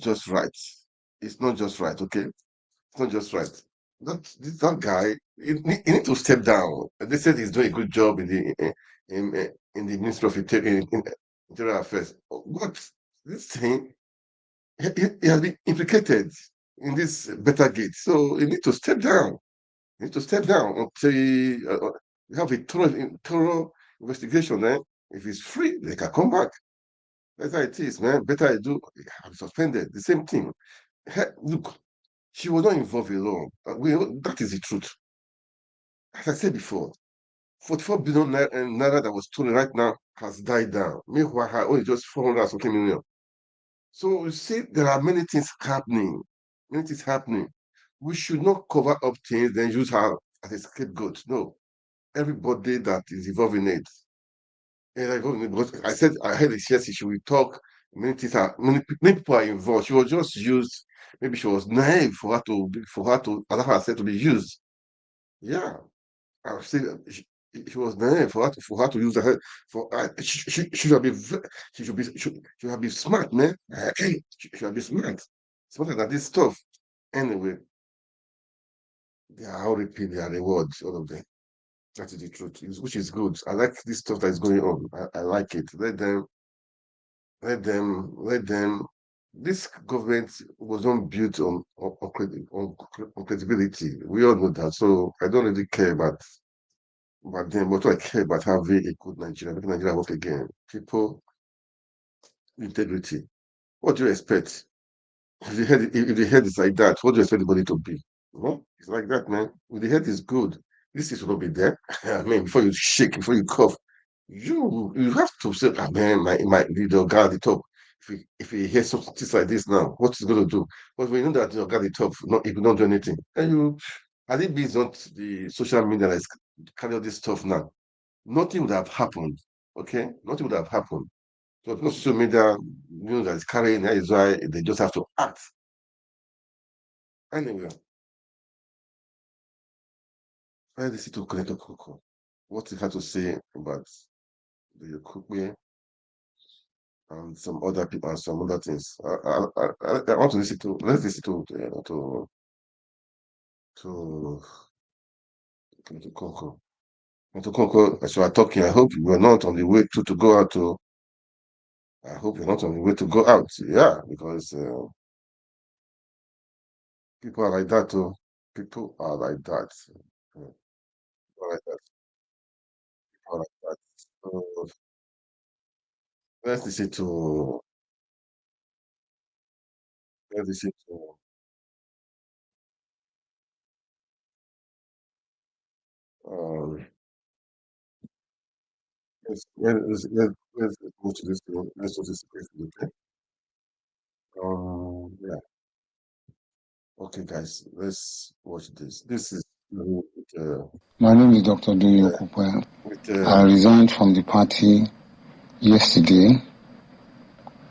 just right. It's not just right. Okay. It's not just right. That guy, he need to step down. They said he's doing a good job in the Ministry of Interior Affairs. But this thing, he has been implicated in this better gate. So he need to step down. He need to step down until we have a thorough investigation. Then, if he's free, they can come back. That's how it is, man. Better I do. I'm suspended. The same thing. Look, she was not involved alone. That is the truth. As I said before, 44 billion naira that was stolen right now has died down. Meanwhile, her own is just 400 and something million. So you see, there are many things happening. Many things happening. We should not cover up things, then use her as a scapegoat. No. Everybody that is involved in it. Because I heard it yesterday, she will talk. Many people are involved. She was just used. Maybe she was naive for her to allow herself to be used. Yeah, I would say that she was naive for her to use her head. She should be she should be smart, man. She should be smart, smarter than this stuff. Anyway, they are all repeat their rewards, all of them. That is the truth, which is good. I like this stuff that is going on. I like it. Let them. This government was not built on credibility. We all know that. So I don't really care about them. What I care about having a good Nigeria, making Nigeria work again. People, integrity. What do you expect? If the head is like that, what do you expect the body to be? It's like that, man. If the head is good, this is will not be there. I mean, before you shake, before you cough, you have to say, man, my the guy at the top. If he hears something like this now, what is going to do? But when you know that your guy at the top, if you don't do anything, and I think it's not the social media that is carrying all this stuff now. Nothing would have happened. Okay, nothing would have happened. So because social media, that is carrying, that is why they just have to act. Anyway, I listen to Connector Coco. What he had to say about the Yokukwe and some other people and some other things. I want to listen to. Let's listen to Coco. To Coco, as you are talking, I hope you are not on the way to go out to. I hope you're not on the way to go out. Yeah, because people are like that too. People are like that. People are like that. People are like that. So let's listen to. Let's listen to. Um, let's go to this. Let's go to this question, okay? Yeah. Okay, guys, let's watch this. This is My name is Dr. Duyo Kupwe. I resigned from the party yesterday,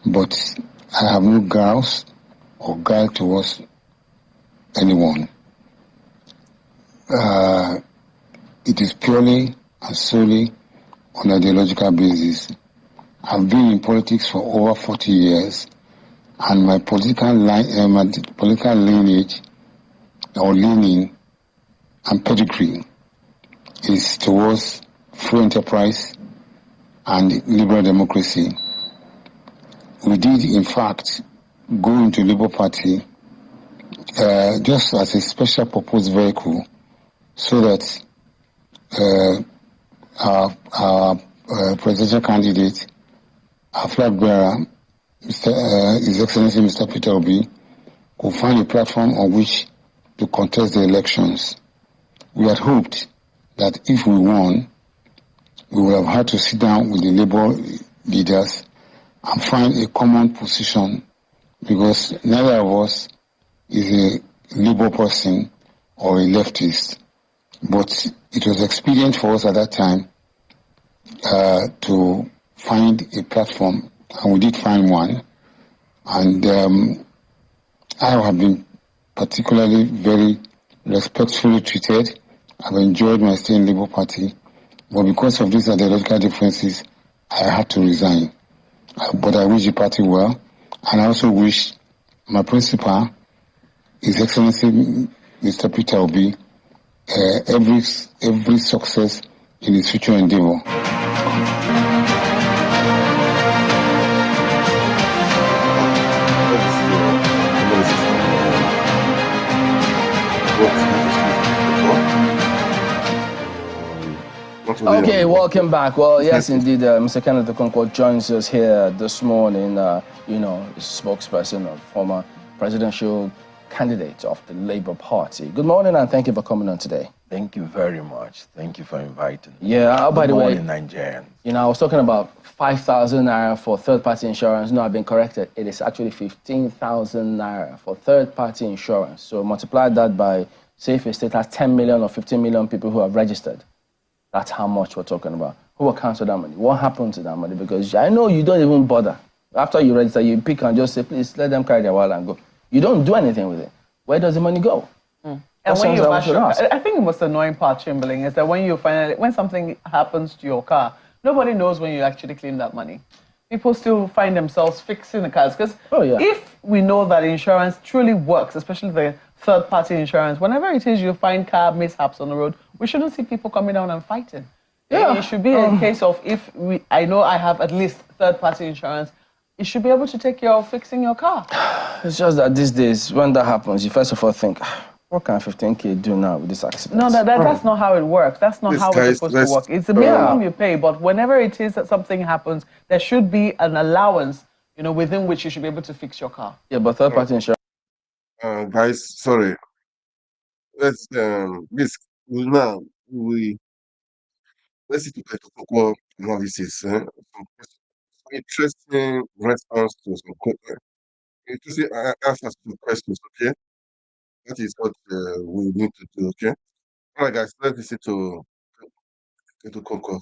but I have no grounds or guile towards anyone. It is purely and solely on ideological basis. I've been in politics for over 40 years, and my political lineage or leaning and pedigree is towards free enterprise and liberal democracy. We did, in fact, go into Labour Party just as a special purpose vehicle, so that our presidential candidate, our flag bearer, His Excellency Mr. Peter Obi, could find a platform on which to contest the elections. We had hoped that if we won, we would have had to sit down with the Labour leaders and find a common position, because neither of us is a Labour person or a leftist. But it was expedient for us at that time to find a platform, and we did find one. And I have been particularly very respectfully treated. I've enjoyed my stay in Labour Party, but because of these ideological differences, I had to resign. But I wish the party well, and I also wish my principal, His Excellency Mr. Peter Obi, every success in his future endeavor. Okay, welcome back. Well, yes, indeed, Mr. Kenneth Okonkwo joins us here this morning, spokesperson of former presidential candidate of the Labour Party. Good morning, and thank you for coming on today. Thank you very much. Thank you for inviting me. Yeah, by the way, Nigerians. I was talking about 5,000 naira for third-party insurance. No, I've been corrected. It is actually 15,000 naira for third-party insurance. So multiply that by, say, if a state has 10 million or 15 million people who have registered. That's how much we're talking about. Who will cancel that money? What happened to that money? Because I know you don't even bother. After you register, you pick and just say, please let them carry their wallet and go. You don't do anything with it. Where does the money go? And when you I think the most annoying part, Chamberlain, is that when something happens to your car, nobody knows when you actually claim that money. People still find themselves fixing the cars. Because if we know that insurance truly works, especially the third-party insurance, whenever it is you find car mishaps on the road, we shouldn't see people coming down and fighting. Yeah. It should be a case of I know I have at least third-party insurance, you should be able to take care of fixing your car. It's just that these days, when that happens, you first of all think, what can 15K do now with this accident? No, that's not how it works. That's not how it's supposed to work. It's the minimum you pay, but whenever it is that something happens, there should be an allowance, within which you should be able to fix your car. Yeah, but third-party insurance. Guys, sorry. Let's let's see to Okonkwo analysis. Some interesting response to some interesting answers to questions. Okay, that is what we need to do. Okay, all right, guys. Let's listen to Okonkwo.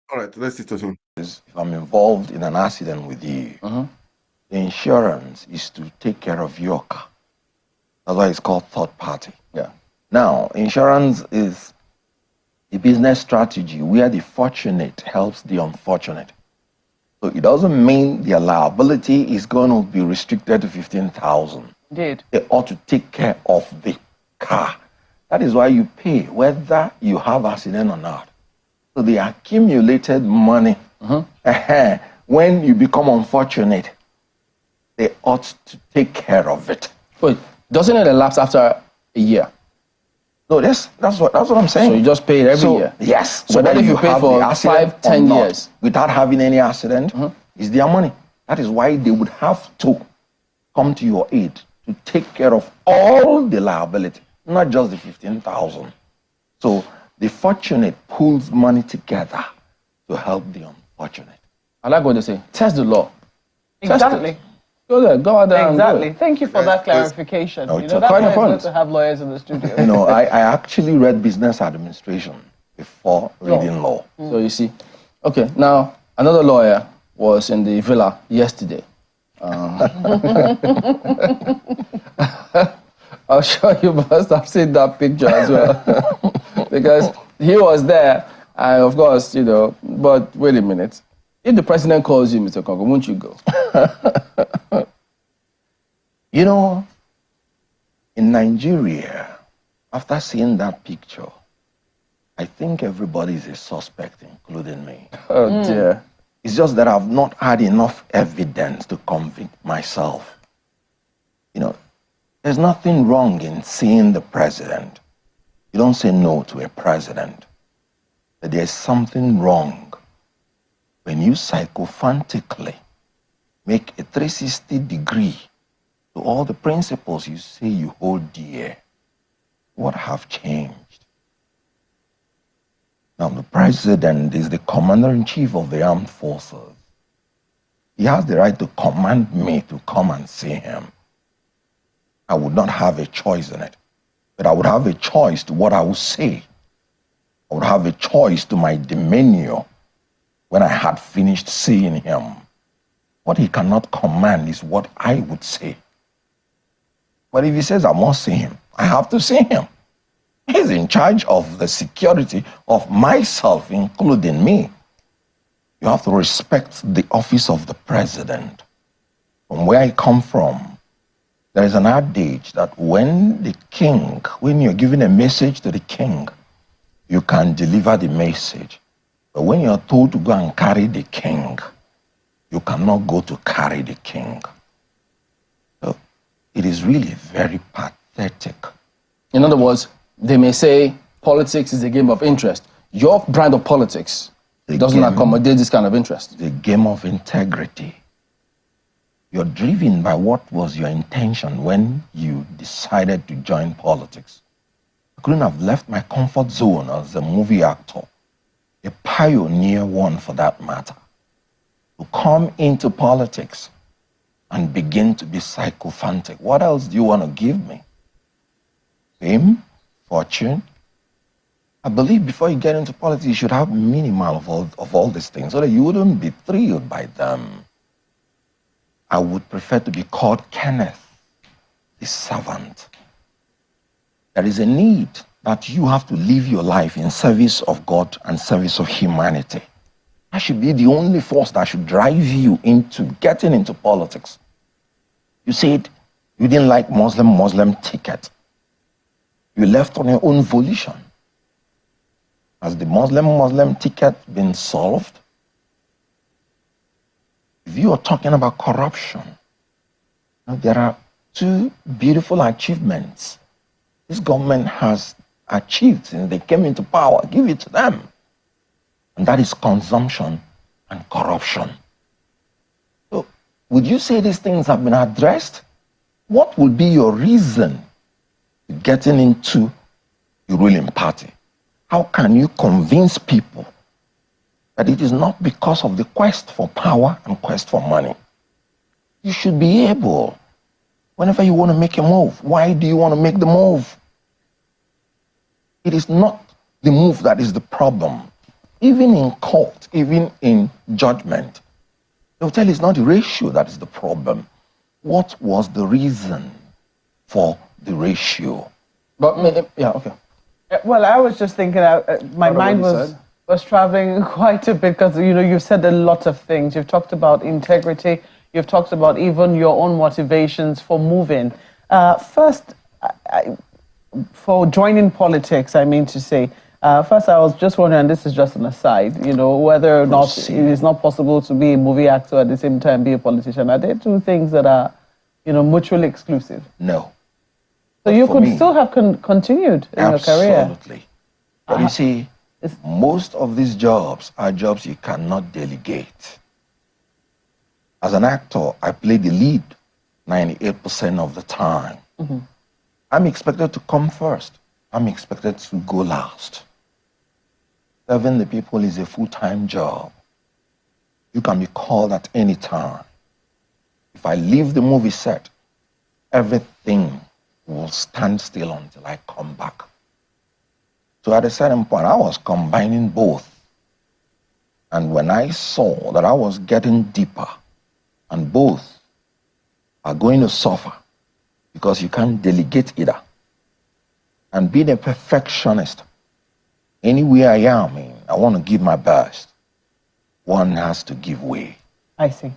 All right, let's listen to him. If I'm involved in an accident with you, the insurance is to take care of your car. That's why it's called third party. Yeah. Now, insurance is a business strategy where the fortunate helps the unfortunate. So it doesn't mean their liability is going to be restricted to 15,000. Indeed. They ought to take care of the car. That is why you pay whether you have accident or not. So the accumulated money, when you become unfortunate, they ought to take care of it. Wait, doesn't it elapse after a year? No, that's what I'm saying. So you just pay it every year? Yes. So what if you pay for 5-10 years? Without having any accident, it's their money. That is why they would have to come to your aid to take care of all the liability, not just the 15,000. So the fortunate pulls money together to help the unfortunate. I like what they say. Test the law. Exactly. Go there. Go out there. Exactly. Thank you for that clarification. That's why it's good to have lawyers in the studio. I actually read business administration before reading law. So you see. Okay, now another lawyer was in the villa yesterday. I'm sure you must have seen that picture as well. Because he was there, and of course, but wait a minute. If the president calls you, Mr. Okonkwo, won't you go? In Nigeria, after seeing that picture, I think everybody is a suspect, including me. Oh, dear. It's just that I've not had enough evidence to convict myself. There's nothing wrong in seeing the president. You don't say no to a president. But there's something wrong when you psychophantically make a 360 degree to all the principles you say you hold dear. What have changed? Now, the president is the commander-in-chief of the armed forces. He has the right to command me to come and see him. I would not have a choice in it, but I would have a choice to what I would say. I would have a choice to my demeanor when I had finished seeing him. What he cannot command is what I would say. But if he says I must see him, I have to see him. He's in charge of the security of myself, including me. You have to respect the office of the president. From where I come from, there is an adage that when you're giving a message to the king, you can deliver the message. But when you're told to go and carry the king, you cannot go to carry the king. So it is really very pathetic. In other words, they may say politics is a game of interest. Your brand of politics doesn't accommodate this kind of interest. The game of integrity. You're driven by what was your intention when you decided to join politics. I couldn't have left my comfort zone as a movie actor, a pioneer one for that matter, to come into politics and begin to be sycophantic. What else do you want to give me? Fame? Fortune? I believe before you get into politics, you should have minimal of all these things so that you wouldn't be thrilled by them. I would prefer to be called Kenneth, the servant. There is a need that you have to live your life in service of God and service of humanity. That should be the only force that should drive you into getting into politics. You said you didn't like Muslim ticket. You left on your own volition. Has the Muslim ticket been solved? If you are talking about corruption, there are two beautiful achievements this government has achieved since they came into power. Give it to them. And that is consumption and corruption. So, would you say these things have been addressed? What would be your reason to getting into the ruling party? How can you convince people that it is not because of the quest for power and quest for money? You should be able, whenever you want to make a move, why do you want to make the move? It is not the move that is the problem. Even in court, even in judgment, they'll tell you it's not the ratio that is the problem. What was the reason for the ratio? But, yeah, okay. Well, I was just thinking, my mind was traveling quite a bit because, you know, you've said a lot of things. You've talked about integrity. You've talked about even your own motivations for moving. First, for joining politics, I mean to say, first I was just wondering, and this is just an aside, you know, whether or not it is not possible to be a movie actor at the same time be a politician. Are there two things that are, you know, mutually exclusive? No. So you could still have continued in your career? Absolutely. But you see, most of these jobs are jobs you cannot delegate. As an actor, I play the lead 98% of the time. Mm-hmm. I'm expected to come first. I'm expected to go last. Serving the people is a full-time job. You can be called at any time. If I leave the movie set, everything will stand still until I come back. So at a certain point, I was combining both. And when I saw that I was getting deeper, and both are going to suffer, because you can't delegate either. And being a perfectionist, anywhere I am, I want to give my best. One has to give way. I see.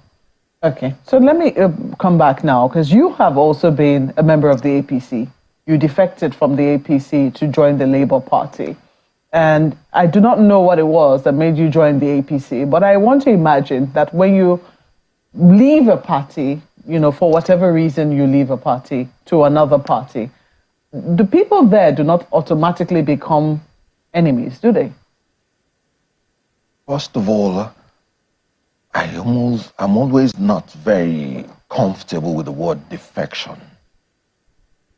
Okay, so let me come back now, because you have also been a member of the APC. You defected from the APC to join the Labour Party. And I do not know what it was that made you join the APC, but I want to imagine that when you leave a party, you know, for whatever reason you leave a party to another party, the people there do not automatically become enemies, do they? First of all, I I'm always not very comfortable with the word defection.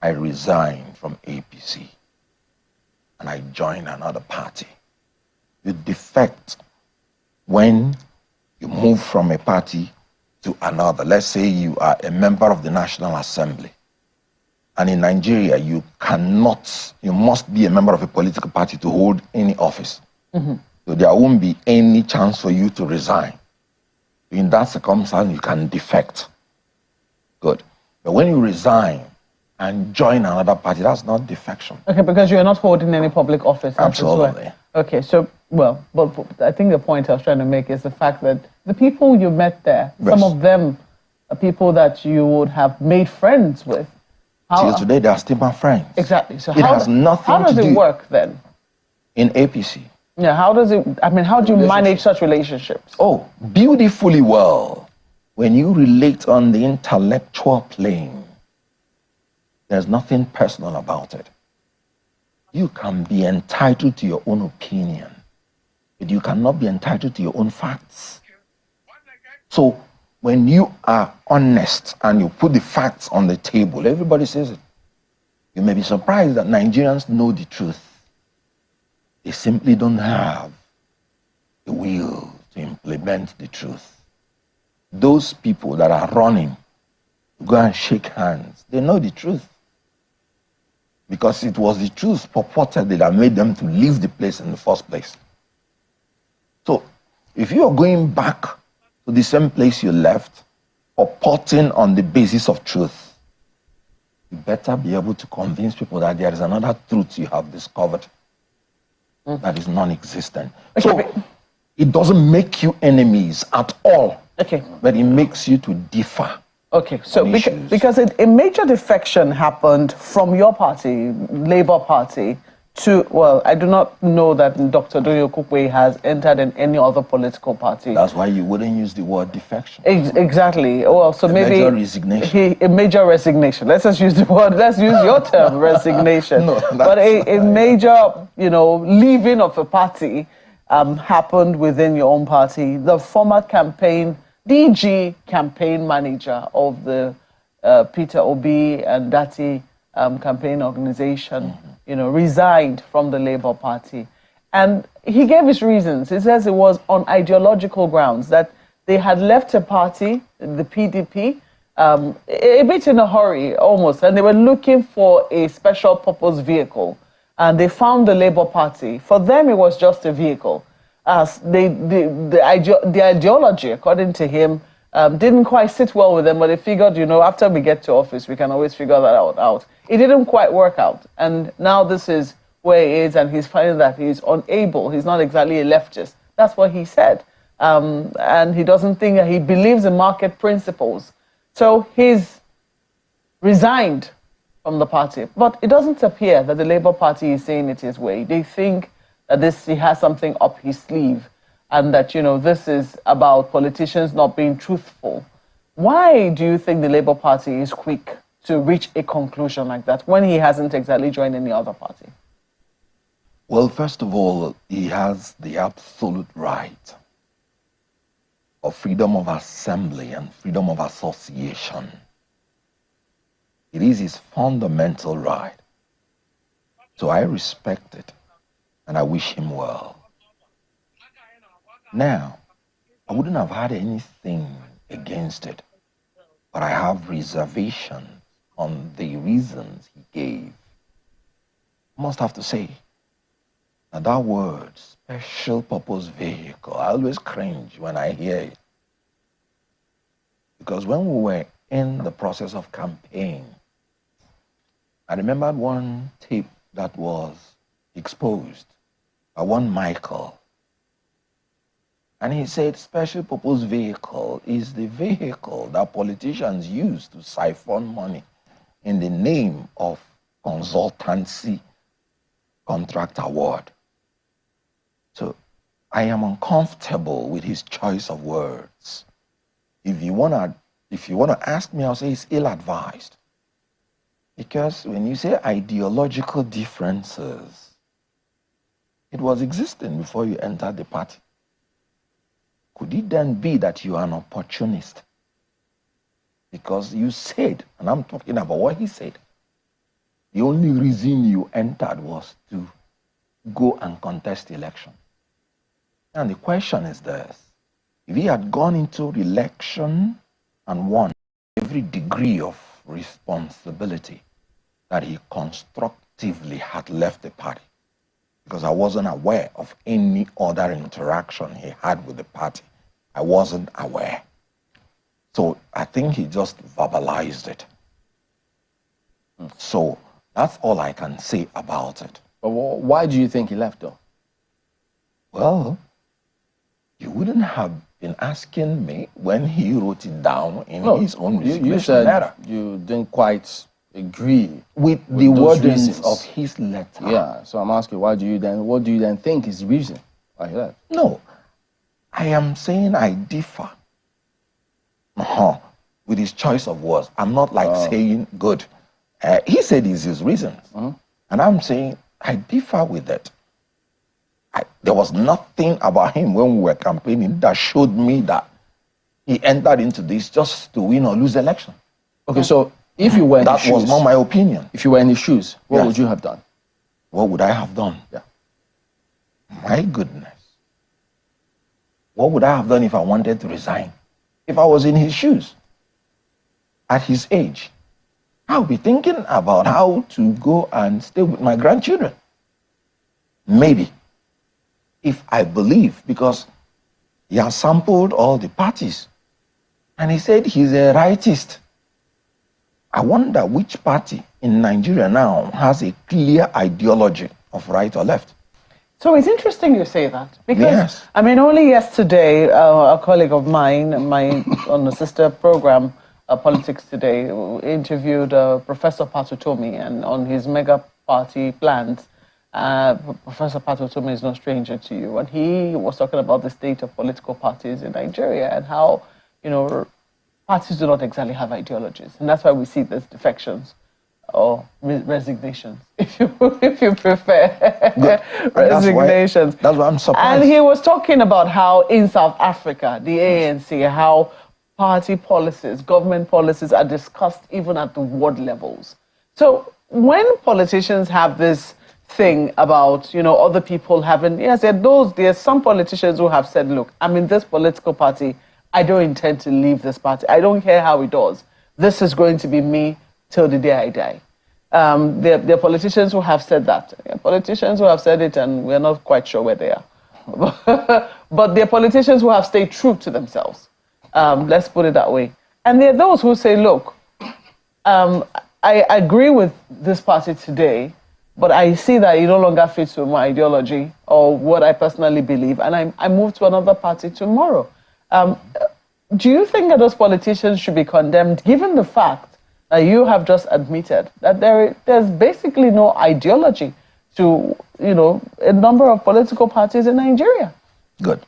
I resigned from APC and I joined another party. You defect when you move from a party to another. Let's say you are a member of the National Assembly. And in Nigeria, you must be a member of a political party to hold any office. Mm-hmm. So there won't be any chance for you to resign. In that circumstance, you can defect. Good. But when you resign and join another party, that's not defection. Okay, because you're not holding any public office. Absolutely. Okay, so, well, but I think the point I was trying to make is the fact that the people you met there, yes, some of them are people that you would have made friends with. Till today, they are still my friends. Exactly. So it has nothing how does it work then? In APC. Yeah, how does it, I mean, how do you manage such relationships? Oh, beautifully well. When you relate on the intellectual plane, there's nothing personal about it. You can be entitled to your own opinion, but you cannot be entitled to your own facts. So when you are honest and you put the facts on the table, everybody says it. You may be surprised that Nigerians know the truth. They simply don't have the will to implement the truth. Those people that are running to go and shake hands, they know the truth. Because it was the truth purportedly that made them to leave the place in the first place. So, if you are going back to the same place you left, purporting on the basis of truth, you better be able to convince people that there is another truth you have discovered that is non-existent. Okay, so, it doesn't make you enemies at all, okay, but it makes you to differ. Okay, so because a major defection happened from your party, Labour Party, to, well, I do not know that Dr. Doyo Kukwe has entered in any other political party. That's why you wouldn't use the word defection. Exactly. Well, so maybe major resignation. A major resignation. Let's just use the word. Let's use your term, resignation. No, but a major, leaving of a party happened within your own party. The former DG campaign manager of the Peter Obi and Dati campaign organization, resigned from the Labour Party. And he gave his reasons. He says it was on ideological grounds, that they had left a party, the PDP, a bit in a hurry, almost, and they were looking for a special purpose vehicle. And they found the Labour Party. For them, it was just a vehicle. The ideology, according to him, didn't quite sit well with them, but they figured, after we get to office, we can always figure that out. It didn't quite work out, and now this is where he is, and he's finding that he's unable, he's not exactly a leftist. That's what he said. And he doesn't think that he believes in market principles. So he's resigned from the party. But it doesn't appear that the Labour Party is saying it his way. They think that he has something up his sleeve, and that, this is about politicians not being truthful. Why do you think the Labour Party is quick to reach a conclusion like that when he hasn't exactly joined any other party? Well, first of all, he has the absolute right of freedom of assembly and freedom of association. It is his fundamental right. So I respect it. And I wish him well. Now, I wouldn't have had anything against it, but I have reservations on the reasons he gave. I must have to say that word, special purpose vehicle, I always cringe when I hear it. Because when we were in the process of campaign, I remembered one tape that was exposed by one Michael. And he said special purpose vehicle is the vehicle that politicians use to siphon money in the name of consultancy contract award. So I am uncomfortable with his choice of words. If you wanna ask me, I'll say it's ill-advised. Because when you say ideological differences, it was existing before you entered the party. could it then be that you are an opportunist? Because you said, and I'm talking about what he said, the only reason you entered was to go and contest the election. And the question is this: if he had gone into the election and won, every degree of responsibility that he constructively had left the party, because I wasn't aware of any other interaction he had with the party. I wasn't aware. So I think he just verbalized it. So that's all I can say about it. But why do you think he left, though? Well, you wouldn't have been asking me when he wrote it down in his own you said letter. You didn't quite agree with the wordings of his letter. Yeah, so I'm asking, what do you then think is the reason why he left? No, I am saying I differ with his choice of words. I'm not like saying good. He said it's his reasons, and I'm saying I differ with it. There was nothing about him when we were campaigning that showed me that he entered into this just to win or lose the election. Okay, so if you were in his shoes, that was not my opinion. If you were in his shoes, what would you have done? What would I have done? Yeah. My goodness. What would I have done if I wanted to resign? If I was in his shoes, at his age, I would be thinking about how to go and stay with my grandchildren. Maybe. If I believe, because he has sampled all the parties, and he said he's a rightist. I wonder which party in Nigeria now has a clear ideology of right or left. So it's interesting you say that, because I mean, only yesterday, a colleague of mine, on the sister program, Politics Today, interviewed Professor Patutomi, and on his mega party plans. Professor Patutomi is no stranger to you, and he was talking about the state of political parties in Nigeria and how, parties do not exactly have ideologies, and that's why we see these defections or resignations, if you prefer. Resignations. That's why I'm surprised. And he was talking about how in South Africa, the ANC, how party policies, government policies are discussed even at the ward levels. So when politicians have this thing about, other people having, there's some politicians who have said, look, I'm in this political party, I don't intend to leave this party. I don't care how it does. This is going to be me till the day I die. There are politicians who have said that. There are politicians who have said it, and we're not quite sure where they are. But there are politicians who have stayed true to themselves. Let's put it that way. And there are those who say, look, I agree with this party today, but I see that it no longer fits with my ideology or what I personally believe, and I move to another party tomorrow. Do you think that those politicians should be condemned, given the fact that you have just admitted that there's basically no ideology to, a number of political parties in Nigeria? Good.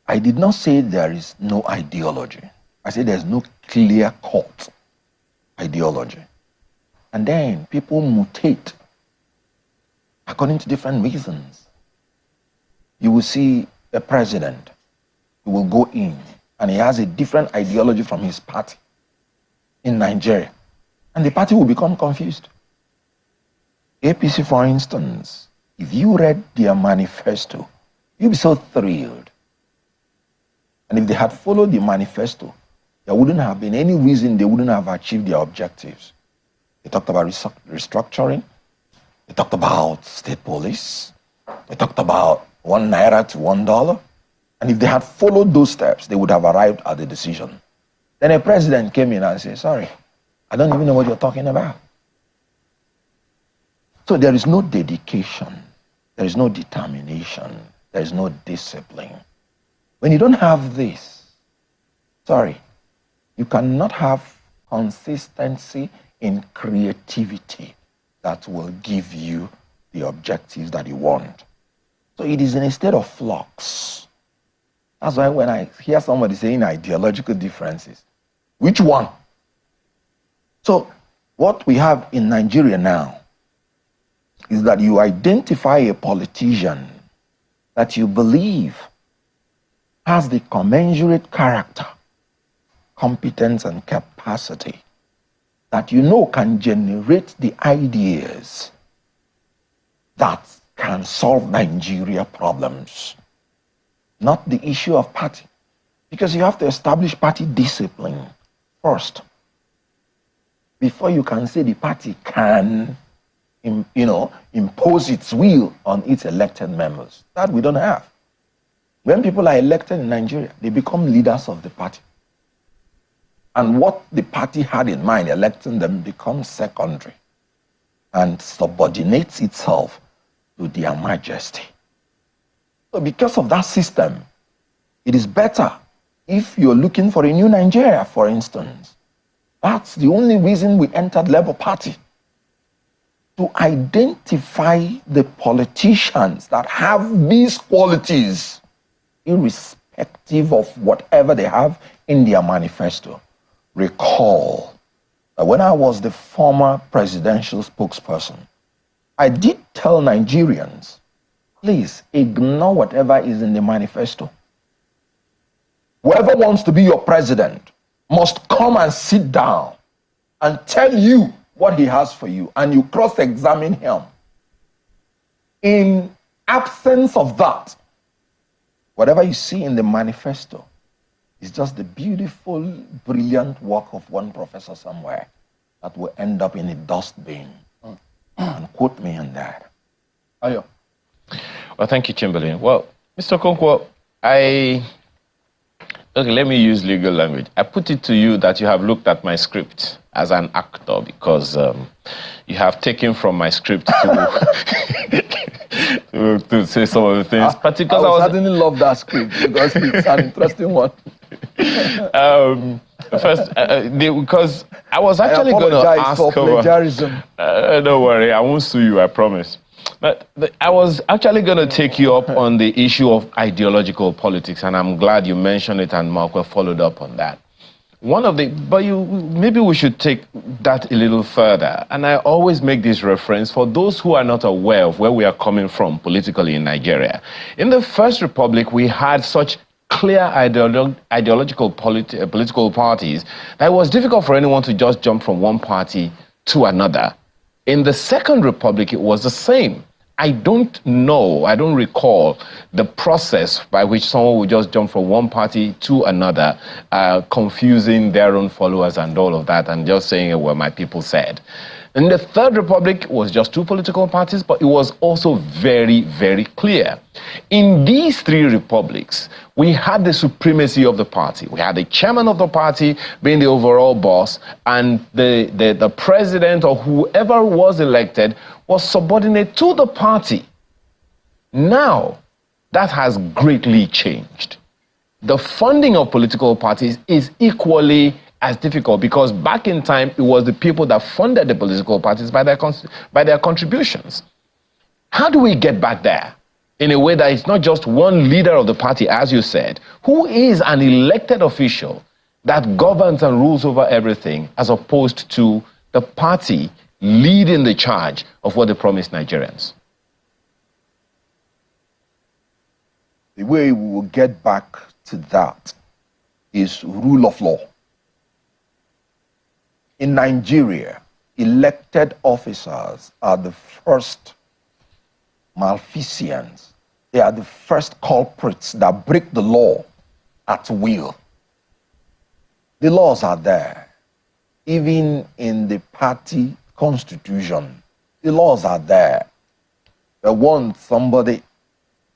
I did not say there is no ideology. I said there's no clear-cut ideology. And then people mutate according to different reasons. You will see a president who will go in and he has a different ideology from his party in Nigeria. And the party will become confused. APC, for instance, if you read their manifesto, you'll be so thrilled. And if they had followed the manifesto, there wouldn't have been any reason they wouldn't have achieved their objectives. They talked about restructuring. They talked about state police. They talked about 1 naira to $1. And if they had followed those steps, they would have arrived at the decision. Then a president came in and said, sorry, I don't even know what you're talking about. So there is no dedication. There is no determination. There is no discipline. When you don't have this, sorry, you cannot have consistency in creativity that will give you the objectives that you want. So it is in a state of flux. That's why when I hear somebody saying ideological differences, which one? So what we have in Nigeria now is that you identify a politician that you believe has the commensurate character, competence, and capacity that you know can generate the ideas that can solve Nigeria problems, not the issue of party. Because you have to establish party discipline first before you can say the party can, impose its will on its elected members. That we don't have. When people are elected in Nigeria, they become leaders of the party. And what the party had in mind electing them becomes secondary and subordinates itself to their majesty. So because of that system, it is better if you're looking for a new Nigeria, for instance. That's the only reason we entered Labour Party, to identify the politicians that have these qualities, irrespective of whatever they have in their manifesto. Recall that when I was the former presidential spokesperson, I did tell Nigerians, please ignore whatever is in the manifesto. Whoever wants to be your president must come and sit down and tell you what he has for you, and you cross-examine him. In absence of that, whatever you see in the manifesto is just the beautiful, brilliant work of one professor somewhere that will end up in a dustbin. And quote me on that. Ayo. Well, thank you, Chamberlain. Well, Mr. Okonkwo, okay, let me use legal language. I put it to you that you have looked at my script as an actor, because you have taken from my script to say some of the things. Particularly, I certainly love that script because it's an interesting one. First, because I was actually going to ask for plagiarism. Don't worry, I won't sue you, I promise. But I was actually going to take you up on the issue of ideological politics, and I'm glad you mentioned it and Marco followed up on that. Maybe we should take that a little further. And I always make this reference for those who are not aware of where we are coming from politically in Nigeria. In the First Republic, we had such clear ideological political parties that it was difficult for anyone to just jump from one party to another. In the Second Republic, it was the same. I don't recall the process by which someone would just jump from one party to another, confusing their own followers and all of that, and just saying, well, my people said. In the Third Republic, it was just two political parties, but it was also very, very clear. In these three republics, we had the supremacy of the party. We had the chairman of the party being the overall boss, and the president or whoever was elected was subordinate to the party. Now, that has greatly changed. The funding of political parties is equally as difficult, because back in time, it was the people that funded the political parties by their contributions. How do we get back there in a way that it's not just one leader of the party, as you said, who is an elected official that governs and rules over everything, as opposed to the party leading the charge of what they promised Nigerians? The way we will get back to that is rule of law. In Nigeria, elected officers are the first malfeasants. They are the first culprits that break the law at will. The laws are there. Even in the party constitution, the laws are there. But once somebody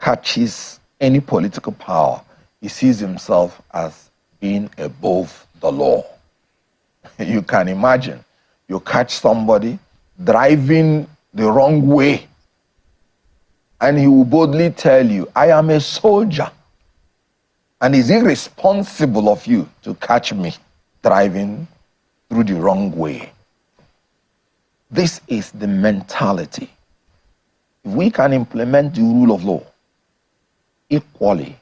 catches any political power, he sees himself as being above the law. You can imagine, you catch somebody driving the wrong way, and he will boldly tell you, I am a soldier, and it's irresponsible of you to catch me driving through the wrong way. This is the mentality. If we can implement the rule of law equally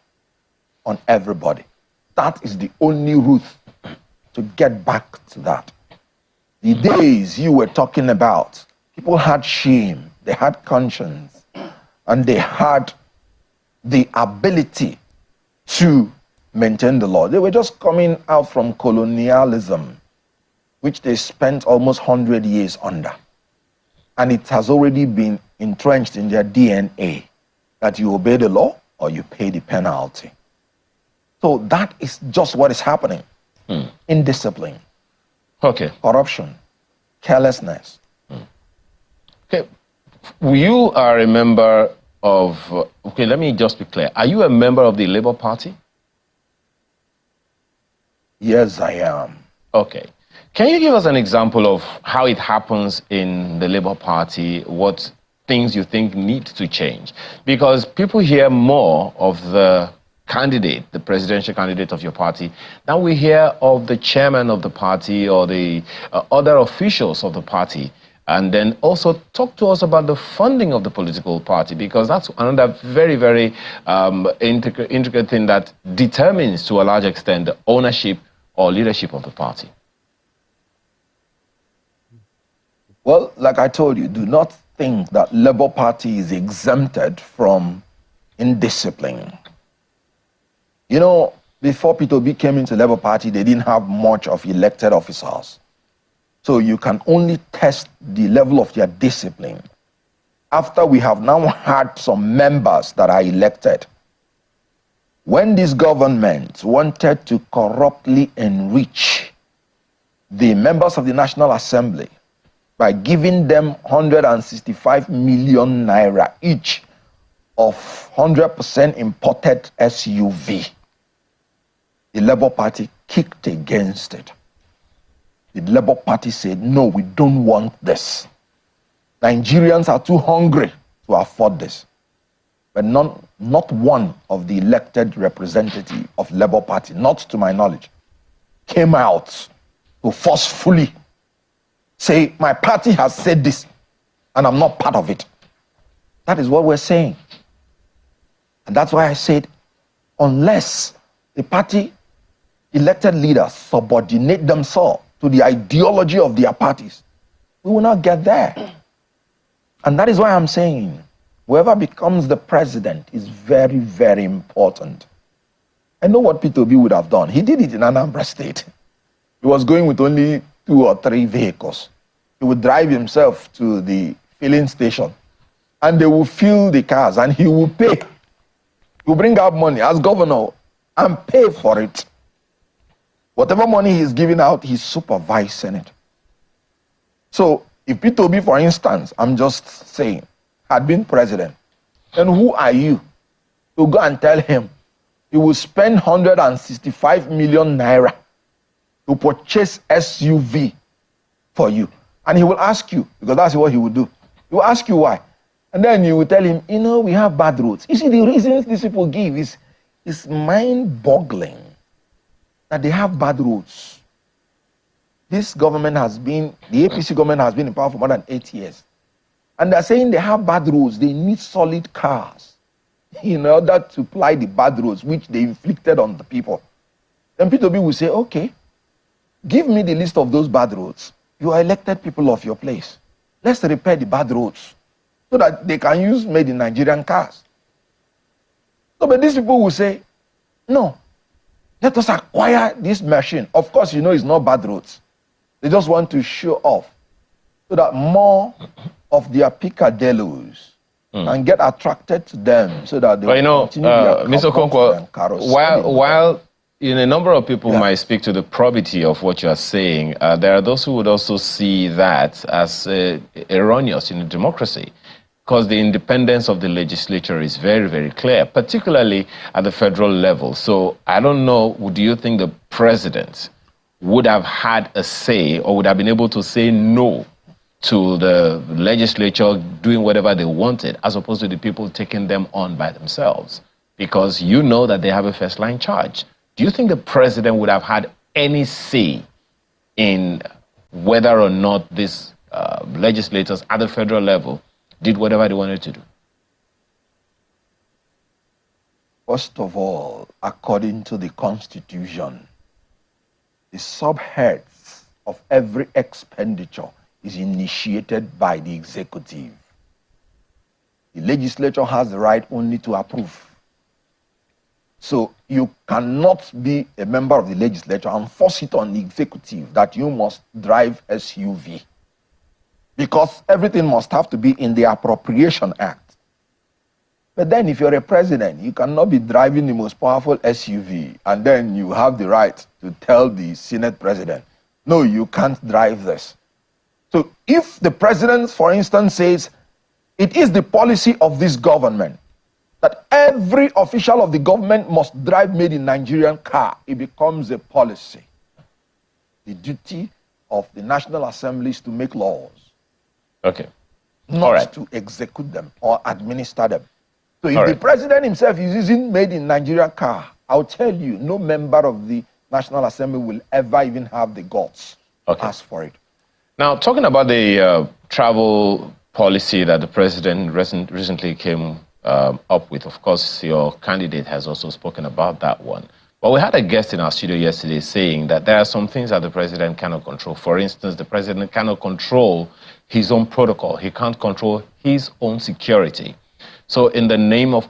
on everybody, that is the only route to get back to that. The days you were talking about, people had shame, they had conscience, and they had the ability to maintain the law. They were just coming out from colonialism, which they spent almost 100 years under. And it has already been entrenched in their DNA that you obey the law or you pay the penalty. So that is just what is happening. Indiscipline. Okay. Corruption. Carelessness. Okay. You are a member of, okay, let me just be clear. Are you a member of the Labour Party? Yes, I am. Okay. Can you give us an example of how it happens in the Labour Party, what things you think need to change? Because people hear more of the candidate, the presidential candidate of your party, than we hear of the chairman of the party or the other officials of the party. And then also talk to us about the funding of the political party, because that's another very, very intricate thing that determines to a large extent the ownership or leadership of the party. Well, like I told you, do not think that Labour Party is exempted from indiscipline. You know, before Peter Obi came into Labour Party, they didn't have much of elected officers. So you can only test the level of their discipline after we have now had some members that are elected. When this government wanted to corruptly enrich the members of the National Assembly by giving them 165 million naira each of 100% imported SUV, the Labour Party kicked against it. The Labour Party said, no, we don't want this. Nigerians are too hungry to afford this. But not one of the elected representatives of Labour Party, not to my knowledge, came out to forcefully say, my party has said this, and I'm not part of it. That is what we're saying. And that's why I said, unless the party elected leaders subordinate themselves to the ideology of their parties, we will not get there. And that is why I'm saying, whoever becomes the president is very, very important. I know what Peter Obi would have done. He did it in Anambra State. He was going with only 2 or 3 vehicles. He would drive himself to the filling station, and they will fill the cars, and he will pay. He will bring out money as governor and pay for it. Whatever money he's giving out, he's supervising it. So if Peter Obi, for instance, I'm just saying, had been president, then who are you to go and tell him he will spend 165 million naira to purchase SUV for you? And he will ask you, because that's what he will do. He will ask you why. And then you will tell him, you know, we have bad roads. You see, the reasons these people give is mind-boggling. That they have bad roads. This government has been, the APC government has been in power for more than 8 years. And they're saying they have bad roads. They need solid cars in order to ply the bad roads which they inflicted on the people. Then Peter Obi will say, okay, give me the list of those bad roads. You are elected people of your place. Let's repair the bad roads so that they can use made in Nigerian cars. So, but these people will say, no, let us acquire this machine. Of course, you know it's not bad roads. They just want to show off so that more of their picadillos can get attracted to them so that they will continue their Mr. Okonkwo, while in a number of people might speak to the probity of what you are saying, there are those who would also see that as erroneous in a democracy, because the independence of the legislature is very, very clear, particularly at the federal level. So I don't know, do you think the president would have had a say or would have been able to say no to the legislature doing whatever they wanted, as opposed to the people taking them on by themselves? Because you know that they have a first-line charge. Do you think the president would have had any say in whether or not these legislators at the federal level did whatever they wanted to do? First of all, according to the Constitution, the subheads of every expenditure is initiated by the executive. The legislature has the right only to approve. So you cannot be a member of the legislature and force it on the executive that you must drive SUV. Because everything must have to be in the Appropriation Act. But then if you're a president, you cannot be driving the most powerful SUV and then you have the right to tell the Senate president, no, you can't drive this. So if the president, for instance, says, it is the policy of this government that every official of the government must drive made in Nigerian car, it becomes a policy. The duty of the National Assembly is to make laws. Okay. Not to execute them or administer them. So if the president himself is using made in Nigeria car, I'll tell you, no member of the National Assembly will ever even have the guts to ask for it. Now, talking about the travel policy that the president recently came up with, of course, your candidate has also spoken about that one. But we had a guest in our studio yesterday saying that there are some things that the president cannot control. For instance, the president cannot control his own protocol. He can't control his own security. So in the name of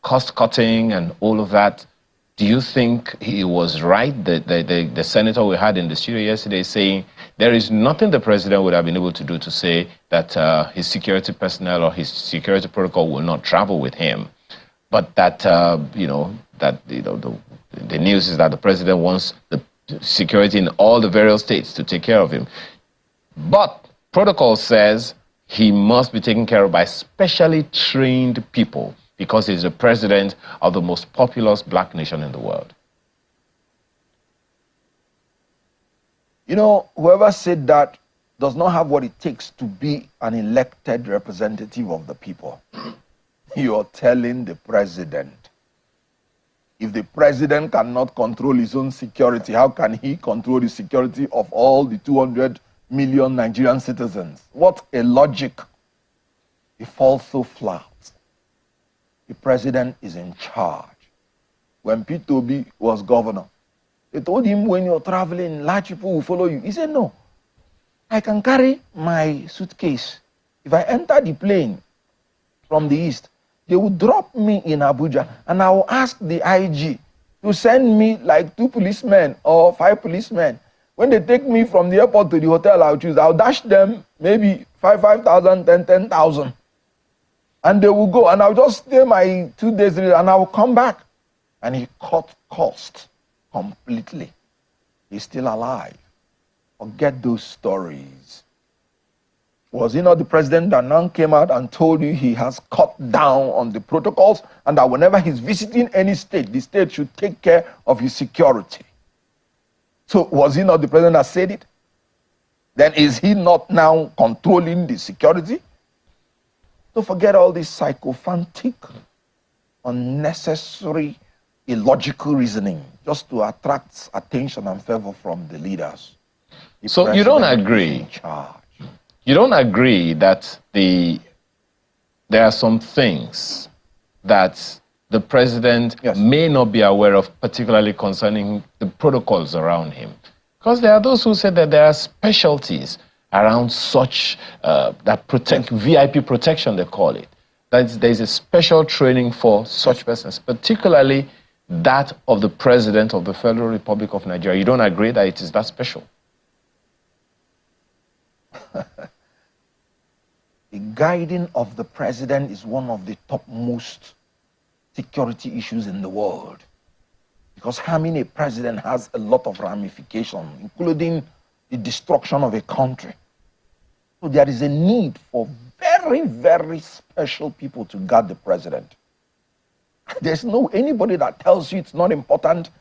cost cutting and all of that, do you think he was right? The senator we had in the studio yesterday saying there is nothing the president would have been able to do to say that his security personnel or his security protocol will not travel with him. But that, the news is that the president wants the security in all the various states to take care of him. But protocol says he must be taken care of by specially trained people because he's the president of the most populous black nation in the world. You know, whoever said that does not have what it takes to be an elected representative of the people. You're telling the president. If the president cannot control his own security, how can he control the security of all the 200 million Nigerian citizens? What a logic. It falls so flat. The president is in charge. When Peter Obi was governor, they told him when you're traveling, large people will follow you. He said, no, I can carry my suitcase. If I enter the plane from the east, they will drop me in Abuja and I will ask the IG to send me like 2 policemen or 5 policemen. When they take me from the airport to the hotel, I'll dash them maybe 5,000, 10,000. And they will go and I'll just stay my 2 days and I will come back. And he cut cost completely. He's still alive. Forget those stories. Was he not the president that now came out and told you he has cut down on the protocols and that whenever he's visiting any state, the state should take care of his security? So was he not the president that said it? Then is he not now controlling the security? So forget all this sycophantic, unnecessary, illogical reasoning just to attract attention and favor from the leaders. So you don't agree? You don't agree that there are some things that the president may not be aware of, particularly concerning the protocols around him? Because there are those who say that there are specialties around such, that protect, VIP protection they call it. That there's a special training for such persons, particularly that of the President of the Federal Republic of Nigeria. You don't agree that it is that special? The guiding of the president is one of the topmost security issues in the world. Because harming a president has a lot of ramifications, including the destruction of a country. So there is a need for very, very special people to guard the president. There's no anybody that tells you it's not important,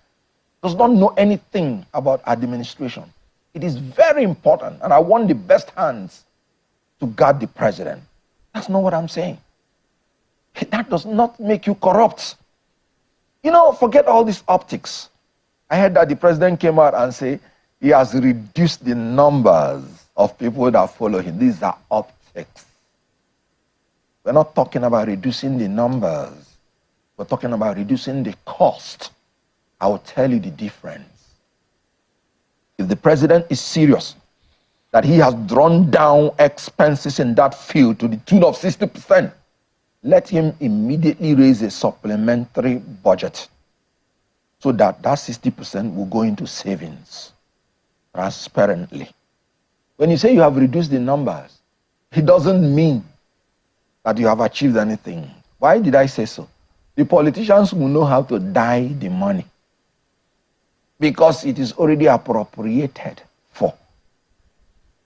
does not know anything about administration. It is very important, and I want the best hands to guard the president. That's not what I'm saying. That does not make you corrupt. You know, forget all these optics. I heard that the president came out and said he has reduced the numbers of people that follow him. These are optics. We're not talking about reducing the numbers. We're talking about reducing the cost. I will tell you the difference. If the president is serious that he has drawn down expenses in that field to the tune of 60%, let him immediately raise a supplementary budget so that that 60% will go into savings transparently. When you say you have reduced the numbers, it doesn't mean that you have achieved anything. Why did I say so? The politicians will know how to die the money because it is already appropriated for.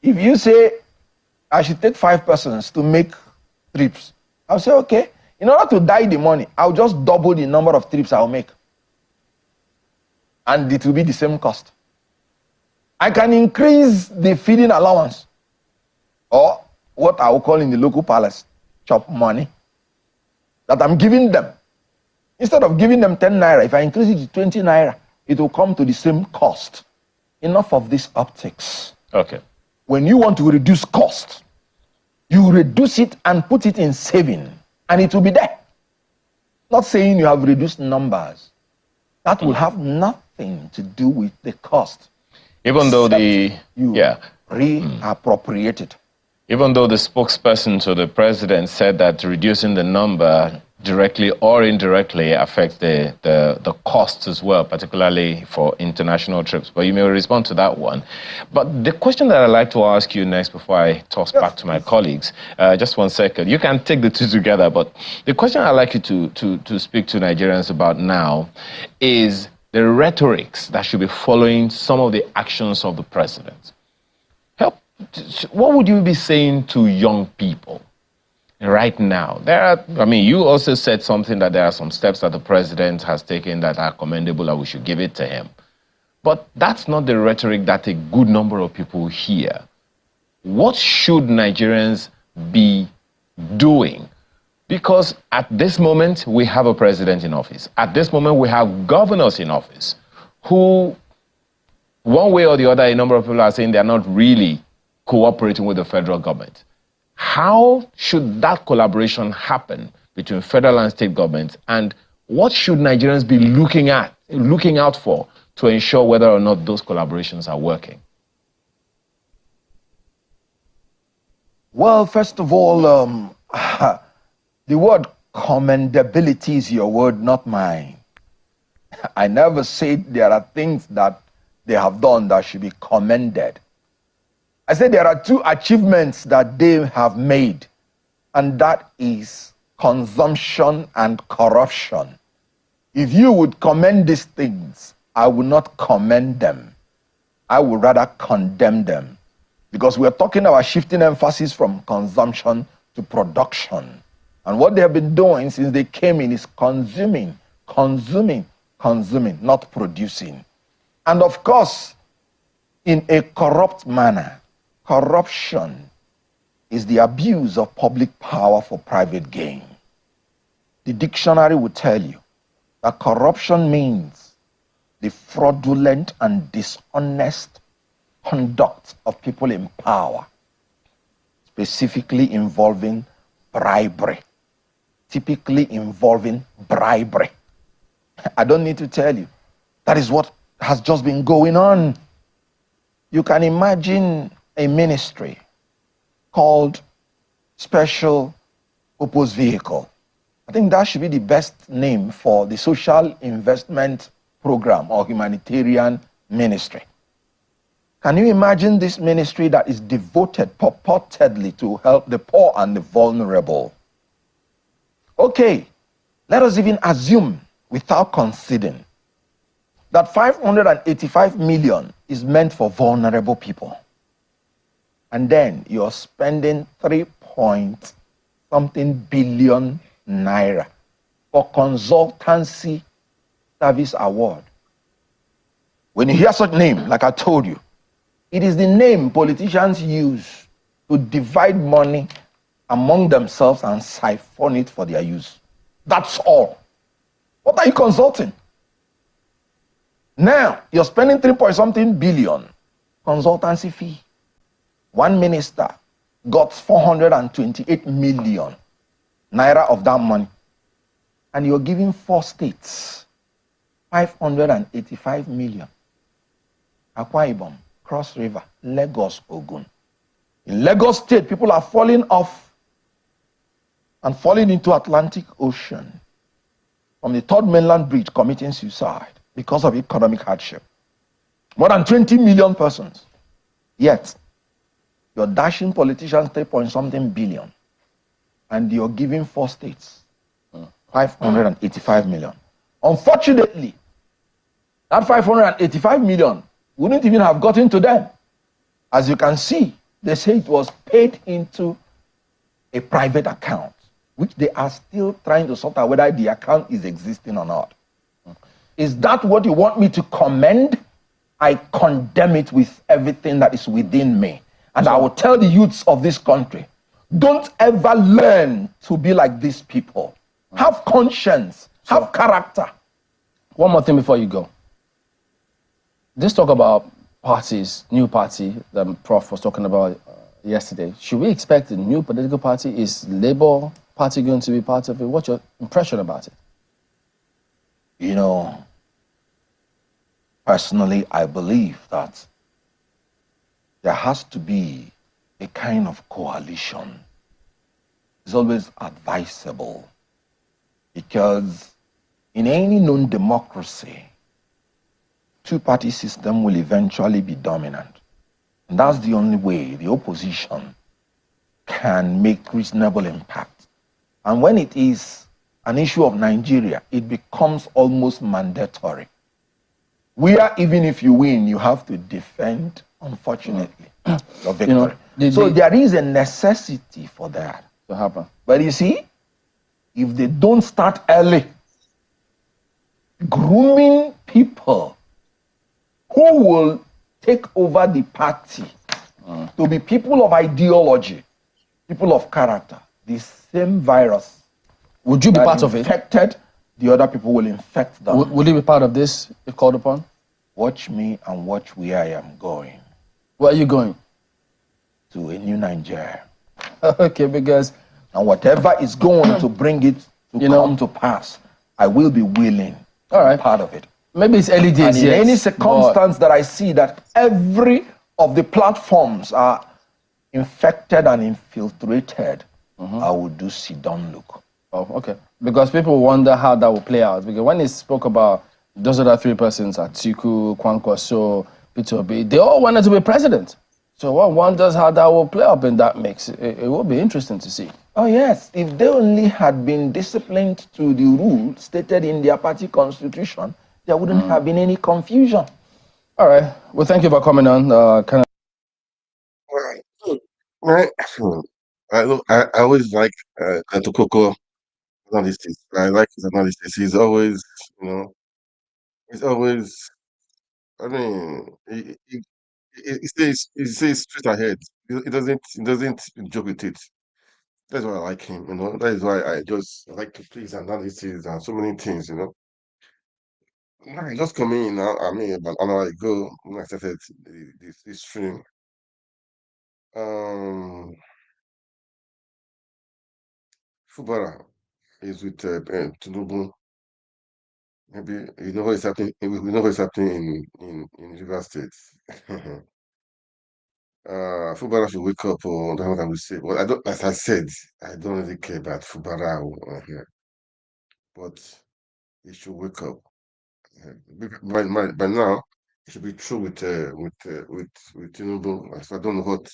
If you say, I should take 5 persons to make trips, I'll say, okay, in order to die the money, I'll just double the number of trips I'll make. And it will be the same cost. I can increase the feeding allowance, or what I will call in the local palace, chop money, that I'm giving them. Instead of giving them 10 naira, if I increase it to 20 naira, it will come to the same cost. Enough of these optics. Okay. When you want to reduce cost, you reduce it and put it in saving, and it will be there. Not saying you have reduced numbers. That will have nothing to do with the cost. Even though the reappropriated. Even though the spokesperson to the president said that reducing the number directly or indirectly affects the costs as well, particularly for international trips. But you may respond to that one. But the question that I'd like to ask you next before I toss back to my colleagues, just 1 second. You can take the two together, but the question I'd like you to speak to Nigerians about now is the rhetorics that should be following some of the actions of the president. What would you be saying to young people right now? You also said something that there are some steps that the president has taken that are commendable and we should give it to him. But that's not the rhetoric that a good number of people hear. What should Nigerians be doing? Because at this moment, we have a president in office. At this moment, we have governors in office who, one way or the other, a number of people are saying they're not really cooperating with the federal government. How should that collaboration happen between federal and state governments, and what should Nigerians be looking out for to ensure whether or not those collaborations are working? Well, first of all, the word commendability is your word, not mine. I never said there are things that they have done that should be commended. I said there are 2 achievements that they have made, and that is consumption and corruption. If you would commend these things, I would not commend them. I would rather condemn them, because we're talking about shifting emphasis from consumption to production. And what they have been doing since they came in is consuming, not producing. And of course, in a corrupt manner. Corruption is the abuse of public power for private gain. The dictionary will tell you that corruption means the fraudulent and dishonest conduct of people in power, specifically involving bribery, typically involving bribery. I don't need to tell you, that is what has just been going on. You can imagine a ministry called Special Purpose Vehicle. I think that should be the best name for the social investment program or humanitarian ministry. Can you imagine this ministry that is devoted purportedly to help the poor and the vulnerable? Okay, let us even assume, without conceding, that 585 million is meant for vulnerable people. And then you're spending 3-point-something billion naira for consultancy service award. When you hear such name, like I told you, it is the name politicians use to divide money among themselves and siphon it for their use. That's all. What are you consulting? Now, you're spending 3-point-something billion consultancy fee. One minister got 428 million naira of that money. And you're giving 4 states 585 million. Akwa Ibom, Cross River, Lagos, Ogun. In Lagos State, people are falling off and falling into Atlantic Ocean from the 3rd mainland bridge, committing suicide. because of economic hardship. More than 20 million persons. Yet, you're dashing politicians 3-point-something billion, and you're giving 4 states 585 million. Unfortunately, that 585 million wouldn't even have gotten to them. As you can see, they say it was paid into a private account, which they are still trying to sort out whether the account is existing or not. Is that what you want me to commend? I condemn it with everything that is within me. And I will tell the youths of this country, don't ever learn to be like these people. Have conscience, have character. One more thing before you go. Let's talk about parties, new party that Prof was talking about yesterday. Should we expect a new political party? Is Labour Party going to be part of it? What's your impression about it? You know, personally, I believe that there has to be a kind of coalition. It's always advisable, because in any known democracy, two-party system will eventually be dominant. And that's the only way the opposition can make reasonable impact. And when it is an issue of Nigeria, it becomes almost mandatory. Where even if you win, you have to defend, unfortunately, your victory. So there is a necessity for that to happen. But you see, if they don't start early, grooming people who will take over the party to be people of ideology, people of character, the same virus. Would you be part of it? Infected, the other people will infect them. Would you be part of this if called upon? Watch me and watch where I am going. Where are you going? To a new Nigeria. Okay, because... And whatever is going to bring it to come to pass, I will be willing to be part of it. Maybe it's early days, and in any circumstance that I see that every of the platforms are infected and infiltrated, I will do sit-down look. Oh, okay. Because people wonder how that will play out. Because when he spoke about those other 3 persons, Atiku, Kwankwaso, Peter Obi, they all wanted to be president. So one wonders how that will play up in that mix. It will be interesting to see. Oh yes, if they only had been disciplined to the rules stated in their party constitution, there wouldn't have been any confusion. All right. Well, thank you for coming on. Right. I always like Atokoko analysis. I like his analysis. He's always, he's always. I mean, he stays straight ahead. He doesn't joke with it. That's why I like him. That is why I like to play his analysis and so many things. I just come in now. I mean, about an hour ago when I started this stream. Fubara is with Tinubu. Maybe you know what is happening. We know what is happening in River State. Fubara should wake up, or that's what I will say. But I don't, as I said, I don't really care about Fubara here. But he should wake up. By now, it should be true with Tinubu. So I don't know what.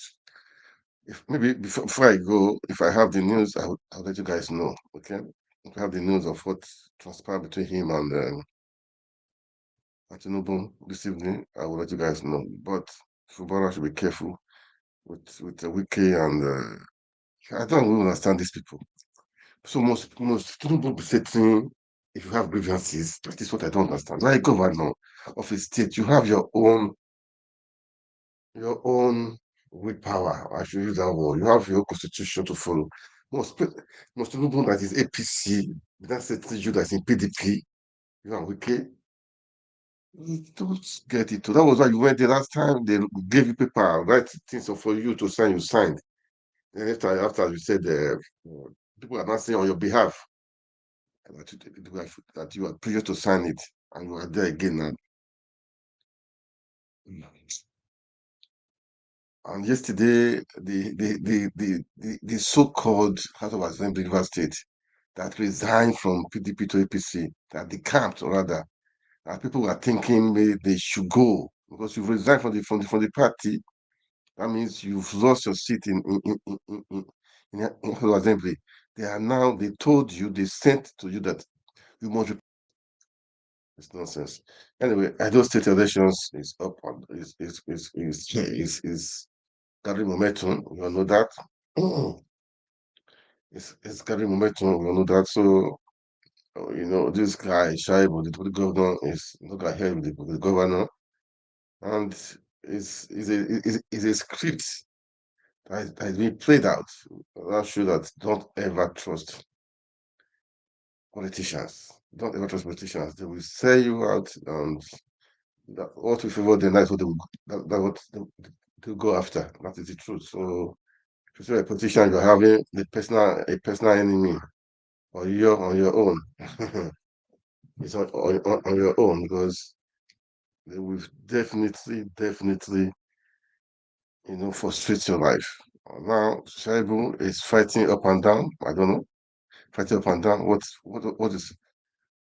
If maybe before I go, if I have the news, I'll let you guys know. Okay, if I have the news of what transpired between him and Tinubu this evening, I will let you guys know. But Fubara should be careful with the Wiki and I don't really understand these people. So most Tinubu be saying, if you have grievances, that is what I don't understand. Like governor of a state, you have your own willpower. I should use that word. You have your constitution to follow. Most Tinubu that is APC, that says you that is in PDP, you are Wiki. You don't get it. That was why you went the last time. They gave you paper, write things for you to sign. You signed. And after you said, people are not saying on your behalf that you are privileged to sign it, and you are there again now. And yesterday, the so-called House of Assembly River State that resigned from PDP to APC, that decamped rather, and people were thinking maybe they should go because you've resigned from the party. That means you've lost your seat in the assembly. They told you, they sent to you that you must. It's nonsense. Anyway, Edo State elections is up on is gathering momentum. You all know that. It's gathering momentum. You all know that. So this guy Shaibu, the deputy governor, is not going ahead with the governor, and is a script that has been played out. I'm sure that don't ever trust politicians. Don't ever trust politicians. They will sell you out, and what we favor them, that's what they'll go after. That is the truth. So if you're a politician, you're having a personal enemy, or you're on your own. It's on your own, because they will definitely, frustrate your life. Now, Shaibu is fighting up and down. I don't know, fighting up and down.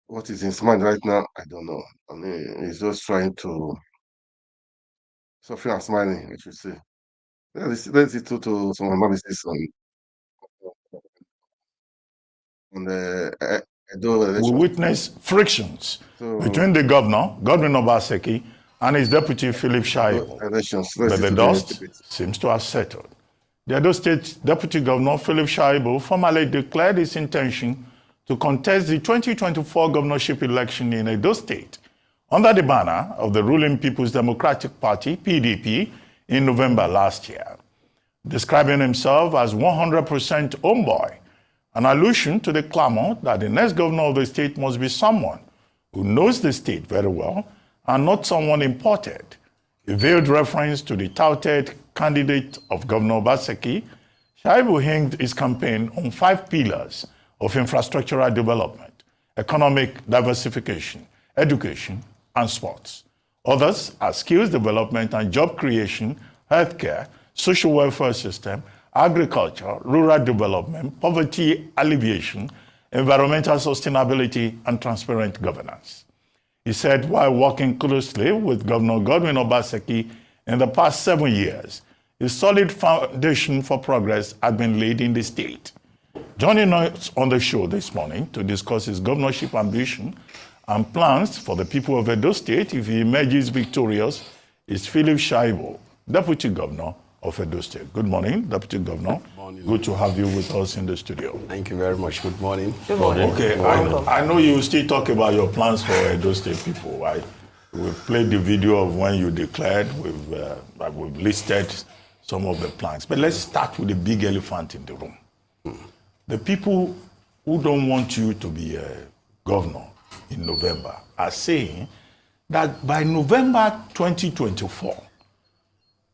What is in his mind right now? I don't know. I mean, he's just trying to suffering and smiling, I should say. Let's listen to some analysis on the Edo We election. witnessed frictions between the governor, Godwin Obaseki, and his deputy, Philip Shaibu. But the dust seems to have settled. The Edo State Deputy Governor, Philip Shaibu, formally declared his intention to contest the 2024 governorship election in Edo State under the banner of the ruling People's Democratic Party, PDP, in November last year, describing himself as 100% homeboy, an allusion to the clamor that the next governor of the state must be someone who knows the state very well and not someone imported. A veiled reference to the touted candidate of Governor Obaseki, Shaibu hinged his campaign on 5 pillars of infrastructural development: economic diversification, education, and sports. Others are skills development and job creation, healthcare, social welfare system, agriculture, rural development, poverty alleviation, environmental sustainability, and transparent governance. He said while working closely with Governor Godwin Obaseki in the past 7 years, a solid foundation for progress had been laid in the state. Joining us on the show this morning to discuss his governorship ambition and plans for the people of Edo State if he emerges victorious is Philip Shaibu, Deputy Governor of Edo State. Good morning, Deputy Governor. Good morning. Good to have you with us in the studio. Thank you very much. Good morning. Good morning. Okay, I know you still talk about your plans for Edo State people, right? We've played the video of when you declared. We've listed some of the plans. But let's start with the big elephant in the room. The people who don't want you to be a governor in November are saying that by November 2024,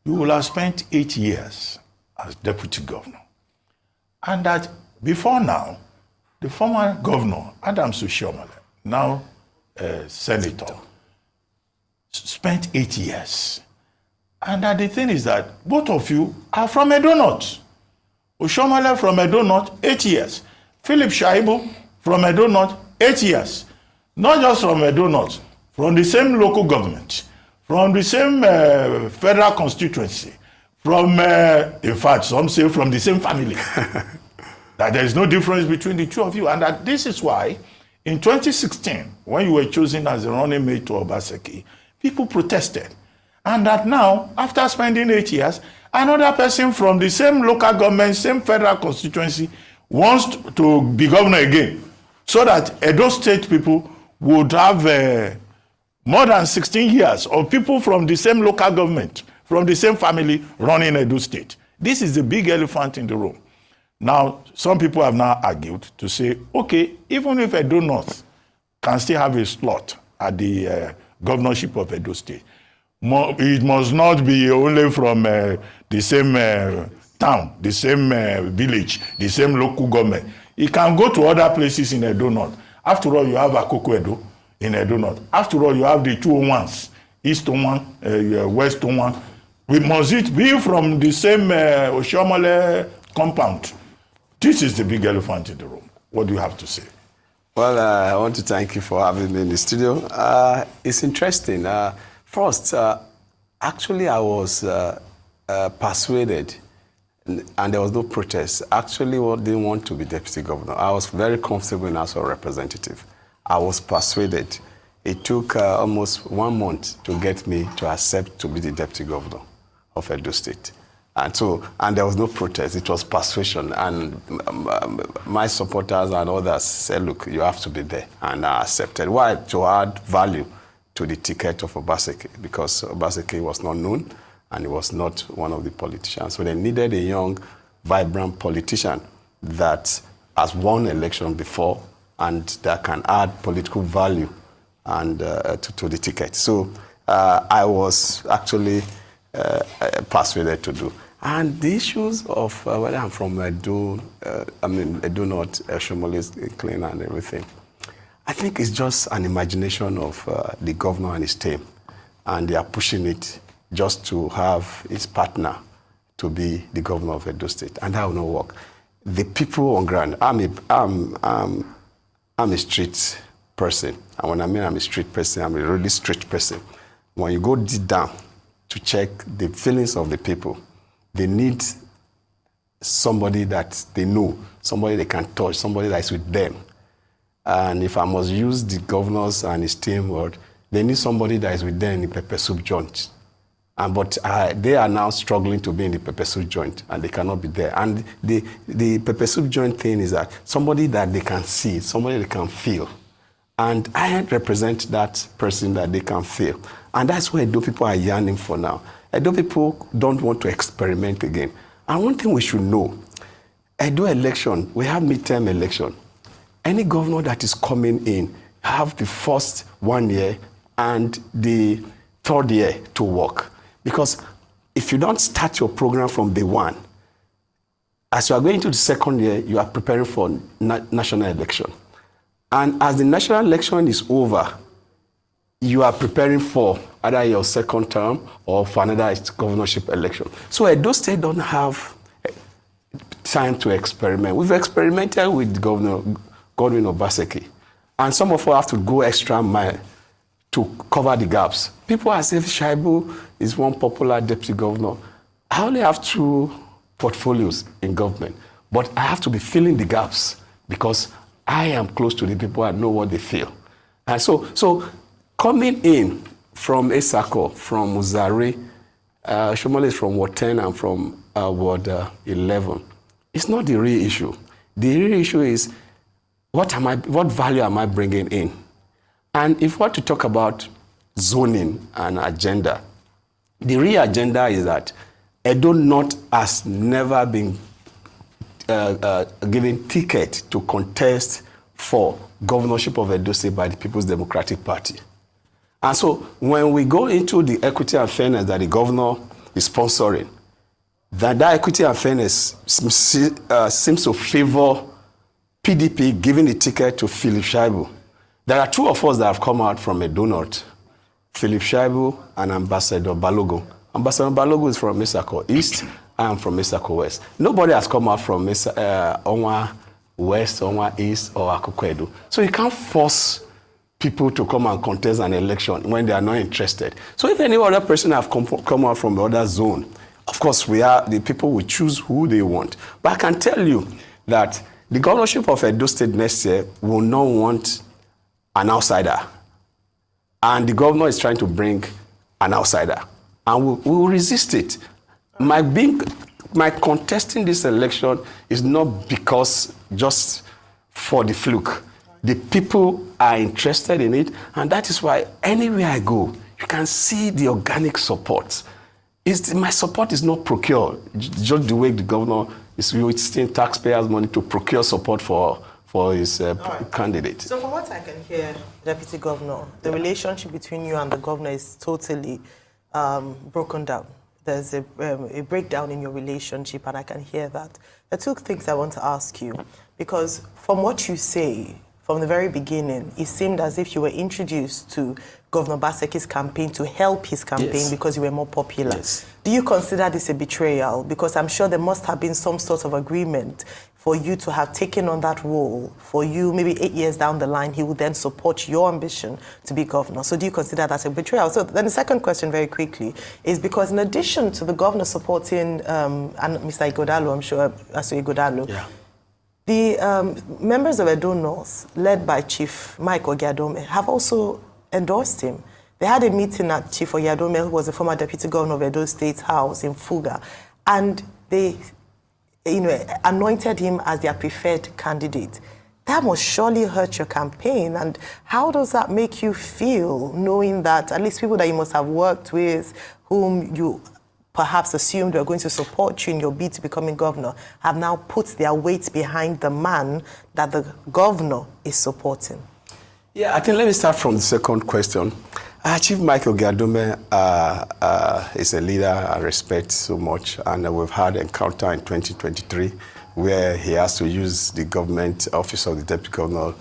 you will have spent 8 years as deputy governor. And that before now, the former governor, Adams Oshiomhole, now senator, spent 8 years. And that the thing is that both of you are from Edo North. Oshiomhole from Edo North, 8 years. Philip Shaibu from Edo North, 8 years. Not just from Edo North, from the same local government, from the same federal constituency, from, in fact, some say from the same family. That there is no difference between the two of you. And that this is why, in 2016, when you were chosen as the running mate to Obaseki, people protested. And that now, after spending 8 years, another person from the same local government, same federal constituency, wants to be governor again, so that Edo State people would have more than 16 years of people from the same local government, from the same family, running Edo State. This is the big elephant in the room. Now, some people have now argued to say, okay, even if Edo North can still have a slot at the governorship of Edo State, it must not be only from the same town, the same village, the same local government. It can go to other places in Edo North. After all, you have Akoko Edo in Edo North. After all, you have the 201s, East 01, West 01. Must it be from the same Oshiomhole compound? This is the big elephant in the room. What do you have to say? Well, I want to thank you for having me in the studio. It's interesting. First, actually, I was persuaded, and there was no protest. Actually, I didn't want to be deputy governor. I was very comfortable in House of Representative. I was persuaded. It took almost 1 month to get me to accept to be the deputy governor of Edo State. And there was no protest. It was persuasion. And my supporters and others said, look, you have to be there. And I accepted. Why? To add value to the ticket of Obaseki, because Obaseki was not known and he was not one of the politicians. So they needed a young, vibrant politician that has won election before and that can add political value and to the ticket. So I was actually persuaded to do. And the issues of whether I'm from Edo, Edo North, Shomole, Clean and everything, I think it's just an imagination of the governor and his team. And they are pushing it just to have his partner to be the governor of Edo State. And that will not work. The people on ground, I'm a street person. And when I mean I'm a street person, I'm a really street person. When you go deep down to check the feelings of the people, they need somebody that they know, somebody they can touch, somebody that is with them. And if I must use the governors and his team word, they need somebody that is with them in the pepper soup joint. But they are now struggling to be in the pepper soup joint, and they cannot be there. And the pepper soup joint thing is that somebody that they can see, somebody they can feel. And I represent that person that they can feel. And that's where Edo people are yearning for now. Edo people don't want to experiment again. And one thing we should know, Edo election, we have midterm election. Any governor that is coming in have the first 1 year and the 3rd year to work. Because if you don't start your program from day one, as you are going to the 2nd year, you are preparing for national election. And as the national election is over, you are preparing for either your 2nd term or for another governorship election. So Edo State don't have time to experiment. We've experimented with Governor Godwin Obaseki. And some of us have to go extra mile to cover the gaps. People are saying Shaibu is one popular deputy governor. I only have 2 portfolios in government, but I have to be filling the gaps because I am close to the people and know what they feel. And so coming in from Esako, from Uzari, Shomole is from Ward 10 and from Ward 11. It's not the real issue. The real issue is what value am I bringing in? And if we want to talk about zoning and agenda, the real agenda is that Edo North has never been given ticket to contest for governorship of Edo State by the People's Democratic Party. And so when we go into the equity and fairness that the governor is sponsoring, that equity and fairness seems to favor PDP giving the ticket to Philip Shaibu. There are 2 of us that have come out from Edo North, Philip Shaibu and Ambassador Balogun. Ambassador Balogun is from Mesako East, I am from Mesako West. Nobody has come out from Onwa West, Onwa East, or Akoko Edo. So you can't force people to come and contest an election when they are not interested. So if any other person have come out from the other zone, of course the people will choose who they want. But I can tell you that the governorship of Edo State next year will not want an outsider. And the governor is trying to bring an outsider. And we will resist it. My contesting this election is not because just for the fluke. The people are interested in it, and that is why anywhere I go, you can see the organic support. My support is not procured, just the way the governor is wasting taxpayers' money to procure support for his candidate. So from what I can hear, Deputy Governor, the relationship between you and the governor is totally broken down. There's a breakdown in your relationship, and I can hear that. There are 2 things I want to ask you, because from what you say, from the very beginning, it seemed as if you were introduced to Governor Obaseki's campaign to help his campaign because you were more popular. Yes. Do you consider this a betrayal? Because I'm sure there must have been some sort of agreement for you to have taken on that role, for you, maybe 8 years down the line, he would then support your ambition to be governor. So do you consider that a betrayal? So then the second question, very quickly, is because in addition to the governor supporting and Mr. Ighodalo, I'm sure, Asu Ighodalo, the members of Edo North, led by Chief Mike Ogiadome, have also endorsed him. They had a meeting at Chief Ogiadome, who was the former deputy governor of Edo State House in Fuga, and they anointed him as their preferred candidate. That must surely hurt your campaign. And how does that make you feel, knowing that at least people that you must have worked with, whom you perhaps assumed were going to support you in your bid to becoming governor, have now put their weight behind the man that the governor is supporting? Yeah, I think let me start from the second question. Chief Michael Ogiadome is a leader I respect so much, and we've had an encounter in 2023 where he has to use the government office of the deputy governor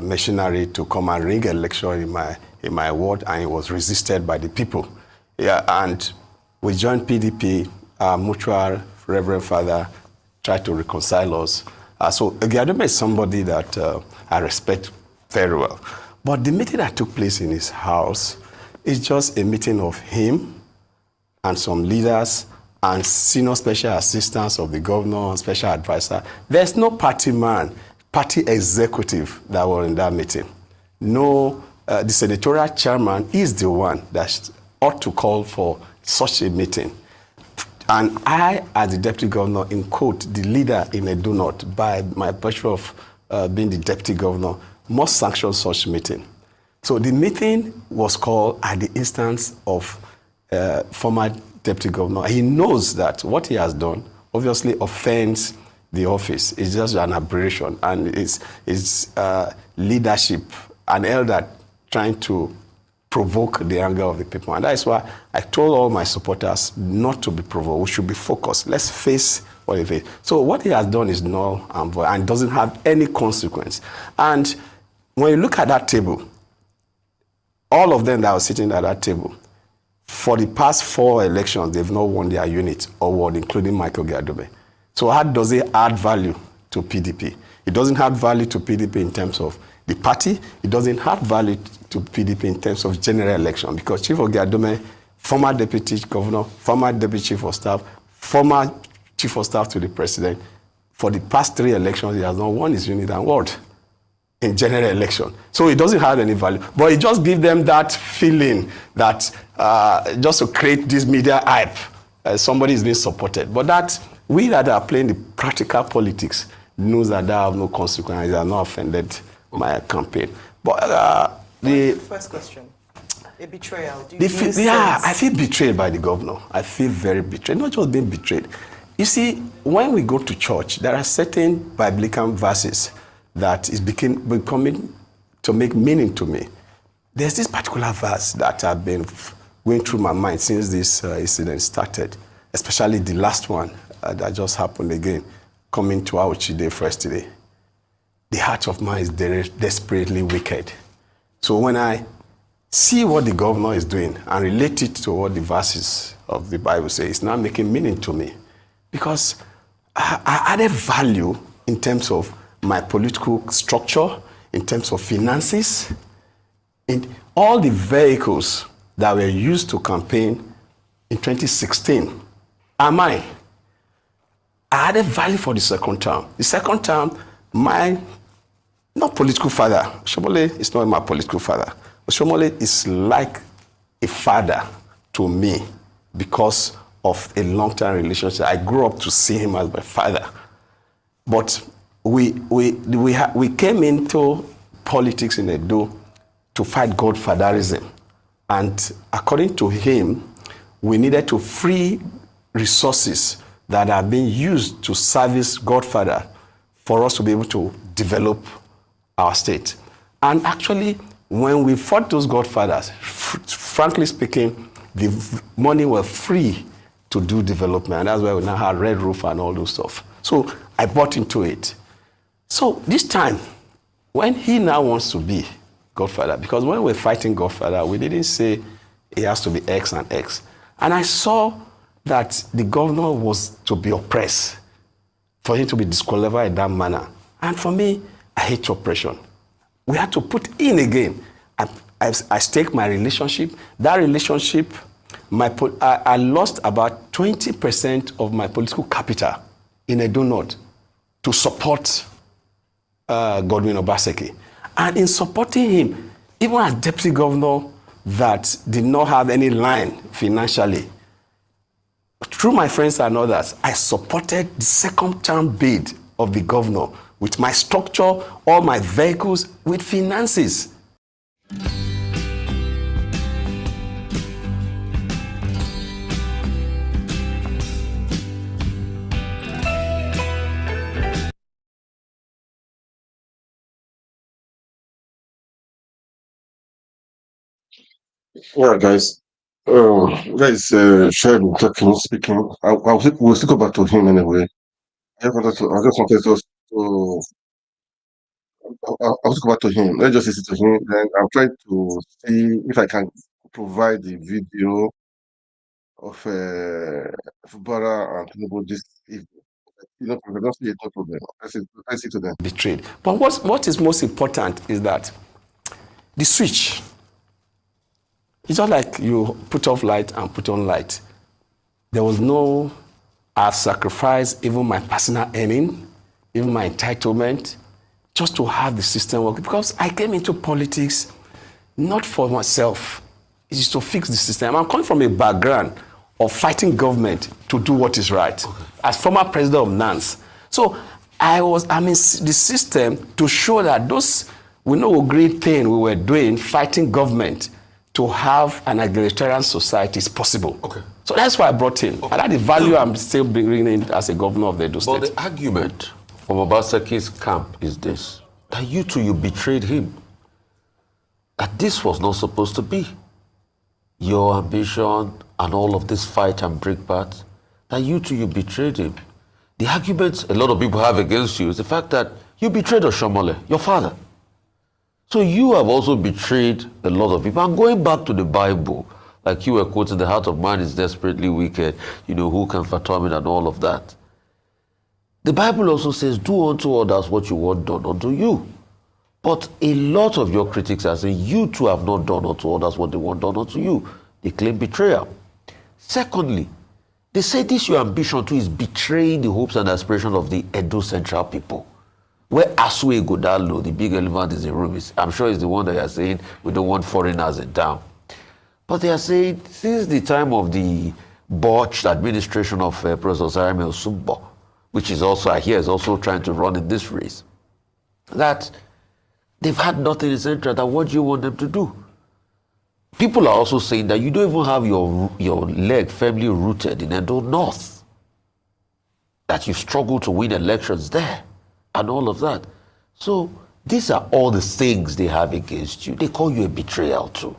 machinery to come and rig election in my ward, and it was resisted by the people. Yeah, and we joined PDP, our mutual Reverend Father tried to reconcile us. So Ogiadome is somebody that I respect very well. But the meeting that took place in his house is just a meeting of him and some leaders and senior special assistants of the governor and special advisor. There's no party man, party executive that were in that meeting. No, the senatorial chairman is the one that ought to call for such a meeting. And I, as the deputy governor, in quote, the leader in Edo North, by my virtue of being the deputy governor, must sanction such meeting. So the meeting was called at the instance of former deputy governor. He knows that what he has done obviously offends the office. It's just an aberration, and it's leadership, an elder trying to provoke the anger of the people. And that's why I told all my supporters not to be provoked. We should be focused. Let's face what it is. So what he has done is null and void and doesn't have any consequence. And when you look at that table, all of them that are sitting at that table, for the past 4 elections, they've not won their unit or ward, including Michael Ogiadome. So how does it add value to PDP? It doesn't add value to PDP in terms of the party. It doesn't add value to PDP in terms of general election, because Chief Ogiadome, former deputy governor, former deputy chief of staff, former chief of staff to the president, for the past 3 elections, he has not won his unit and ward in general election. So it doesn't have any value. But it just gives them that feeling that just to create this media hype, somebody is being supported. But that we that are playing the practical politics knows that they have no consequences, are not offended my campaign. But the first question, a betrayal. I feel betrayed by the governor. I feel very betrayed, not just being betrayed. You see, when we go to church, there are certain biblical verses that is becoming to make meaning to me. There's this particular verse that have been going through my mind since this incident started, especially the last one that just happened again, coming to Auchi Day first today. The heart of man is desperately wicked. So when I see what the governor is doing and relate it to what the verses of the Bible say, it's now making meaning to me. Because I added value in terms of my political structure, in terms of finances, in all the vehicles that were used to campaign in 2016 are mine. I added value for the second term. The second term, my not political father, Shomole is not my political father, but Shomole is like a father to me because of a long-term relationship. I grew up to see him as my father. But we came into politics in Edo to fight godfatherism. And according to him, we needed to free resources that are being used to service Godfather for us to be able to develop our state. And actually, when we fought those Godfathers, frankly speaking, the money was free to do development. And that's why we now have Red Roof and all those stuff. So I bought into it. So this time, when he now wants to be Godfather, because when we're fighting Godfather, we didn't say it has to be X and X. And I saw that the governor was to be oppressed. for him to be disqualified in that manner. And for me, I hate oppression. We had to put in again. I stake my relationship. That relationship, I lost about 20% of my political capital in Edo North to support Godwin Obaseki. And in supporting him, even as deputy governor that did not have any line financially, through my friends and others, I supported the second term bid of the governor with my structure, all my vehicles, with finances. Yeah, guys. Shaibu talking, speaking. We'll still go back to him anyway. I just wanted us to. I'll go back to him. Let's just listen to him. Then I'll try to see if I can provide the video of Betta and Tinubu this evening. I don't see no problem. I see to them. Betrayed. But what is most important is that the switch. It's not like you put off light and put on light. There was no, I've sacrificed even my personal earning, even my entitlement, just to have the system work. Because I came into politics not for myself. It is to fix the system. I'm coming from a background of fighting government to do what is right. Okay. As former president of NANS. So I'm in the system to show that those, we know a great thing we were doing, fighting government, to have an egalitarian society is possible. Okay. So that's why I brought in. Okay. And that's the value I'm still bringing in as a governor of the Edo State. But the argument from Obaseki's camp is this, that you betrayed him. That this was not supposed to be. Your ambition and all of this fight and break paths, that you betrayed him. The argument a lot of people have against you is the fact that you betrayed Oshomole, your father. So you have also betrayed a lot of people. And going back to the Bible, like you were quoting, the heart of man is desperately wicked, who can fathom it and all of that. The Bible also says, do unto others what you want done unto you. But a lot of your critics are saying, you too have not done unto others what they want done unto you. They claim betrayal. Secondly, they say this your ambition too is betraying the hopes and aspirations of the Edo Central people. Where Asue Godalo, the big elephant is in the room, I'm sure it's the one that you are saying we don't want foreigners in town. But they are saying since the time of the botched administration of Professor Sarami Osumbo, which is also, I hear, is also trying to run in this race, that they've had nothing in Central. That what do you want them to do? People are also saying that you don't even have your leg firmly rooted in Edo North, that you struggle to win elections there. And all of that. So these are all the things they have against you. They call you a betrayal too.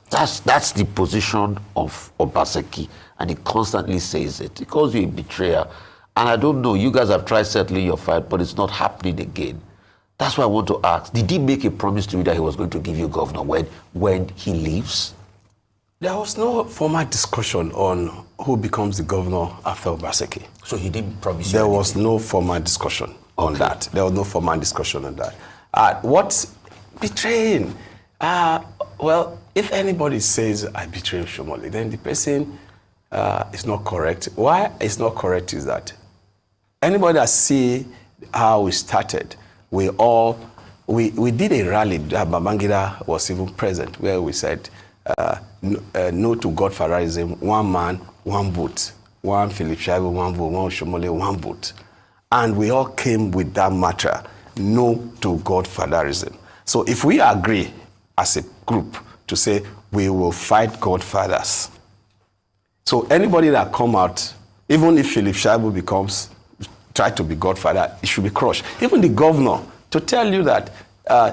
That's the position of Obaseki, and he constantly says it. He calls you a betrayer. And I don't know, you guys have tried settling your fight, but it's not happening again. That's why I want to ask, did he make a promise to you that he was going to give you governor when he leaves? There was no formal discussion on who becomes the governor after Obaseki. So he didn't promise you There anything? was no formal discussion on that. There was no formal discussion on that. What betraying? Well, if anybody says I betray Shomole, then the person is not correct. Why it's not correct is that anybody that see how we started, we did a rally that Babangida was even present, where we said no to Godfatherism, one man, one vote, one Philip Shaibu, one vote, one Shomole, one vote. And we all came with that matter, no to Godfatherism. So if we agree as a group to say we will fight Godfathers, so anybody that come out, even if Philip Shaibu try to be Godfather, it should be crushed. Even the governor, to tell you that,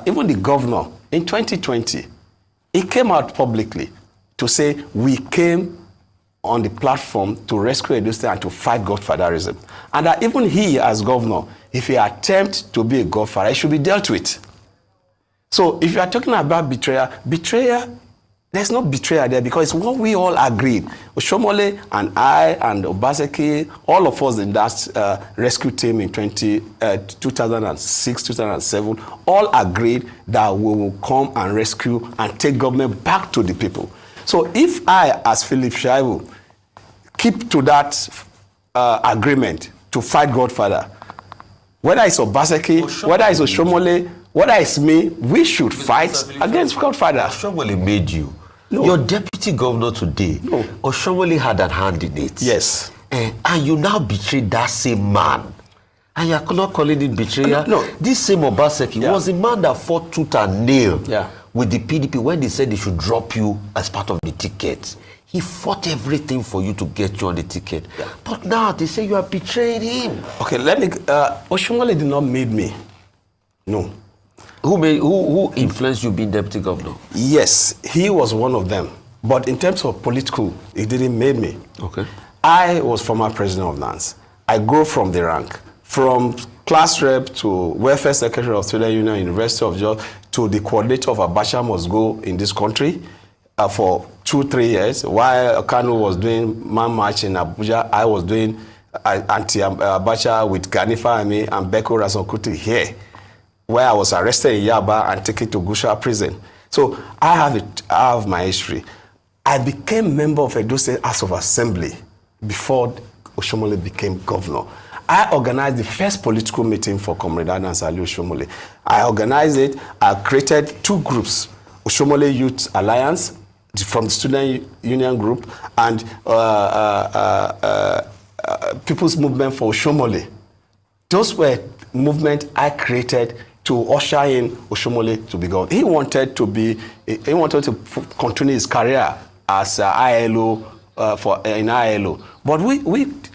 even the governor in 2020, he came out publicly to say we came on the platform to rescue Edo State and to fight Godfatherism. And that even he, as governor, if he attempts to be a Godfather, it should be dealt with. So if you are talking about betrayal There's no betrayal there because it's what we all agreed. Oshomole and I and Obaseki, all of us in that rescue team in 2006, 2007, all agreed that we will come and rescue and take government back to the people. So if I, as Philip Shaibu, keep to that agreement to fight Godfather, whether it's Obaseki, whether it's Oshomole, whether it's me, we should fight against Godfather. Oshomole made you. No. Your deputy governor today, no. Oshomole had an hand in it. Yes. And you now betrayed that same man. And you're not calling it betrayal. No. This same Obaseki was the man that fought tooth and nail with the PDP when they said they should drop you as part of the ticket. He fought everything for you to get you on the ticket. Yeah. But now they say you have betrayed him. Okay, let me... Oshomole did not make me. No. Who influenced you being deputy governor? Yes, he was one of them. But in terms of political, he didn't make me. Okay. I was former president of NANS. I grew from the rank. From class rep to welfare secretary of Student Union, University of Georgia, to the coordinator of Abacha Must Go in this country for 2-3 years. While Kanu was doing man march in Abuja, I was doing anti-Abacha with Ganifa Ami and Beko Rasokuti here, where I was arrested in Yaba and taken to Gusha prison. So I have my history. I became member of Edo State House of Assembly before Oshomole became governor. I organized the first political meeting for Comrade Adams Ali Oshomole. I organized it. I created 2 groups, Oshomole Youth Alliance from the Student Union Group and People's Movement for Oshomole. Those were movements I created to usher in Oshomole to be governor. He wanted to continue his career as ILO in ILO. But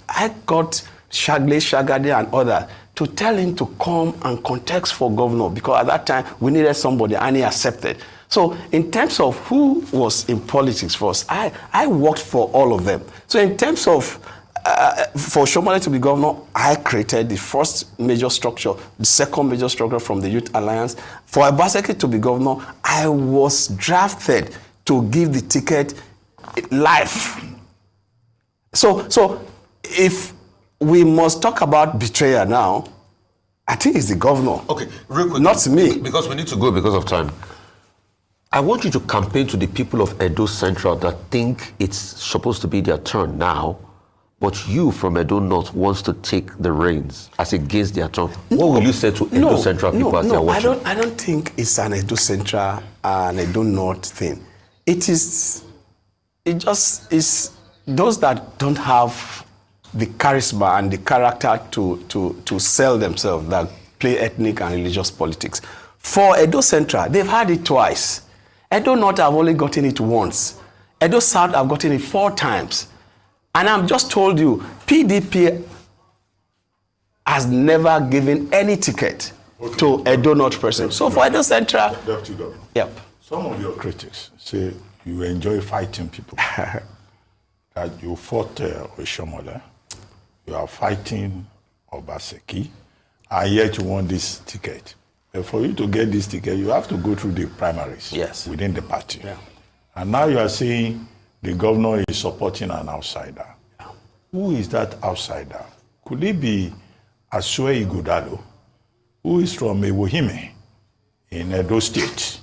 I got Shagade and others to tell him to come and contest for governor because at that time we needed somebody and he accepted. So in terms of who was in politics first, I worked for all of them. So in terms of for Oshomole to be governor, I created the first major structure, the second major structure from the Youth Alliance. For Obaseki to be governor, I was drafted to give the ticket life. So if we must talk about betrayal now, I think it's the governor. Okay, real quick. Not me. Because we need to go because of time. I want you to campaign to the people of Edo Central that think it's supposed to be their turn now, but you from Edo North wants to take the reins as against their turn. What will you say to Edo Central people as they're watching? I don't think it's an Edo Central and Edo North thing. It just is those that don't have the charisma and the character to sell themselves that play ethnic and religious politics. For Edo Central, they've had it twice. Edo North have only gotten it once. Edo South have gotten it 4 times. And I'm just told you, PDP has never given any ticket to Edo North person. So for Edo Central, yep. Some of your critics say you enjoy fighting people. That you fought Oshomole, you are fighting Obaseki, and yet you want this ticket. But for you to get this ticket, you have to go through the primaries within the party. Yeah. And now you are saying the governor is supporting an outsider. Yeah. Who is that outsider? Could it be Asue Ighodalo, who is from Ewohime in Edo State,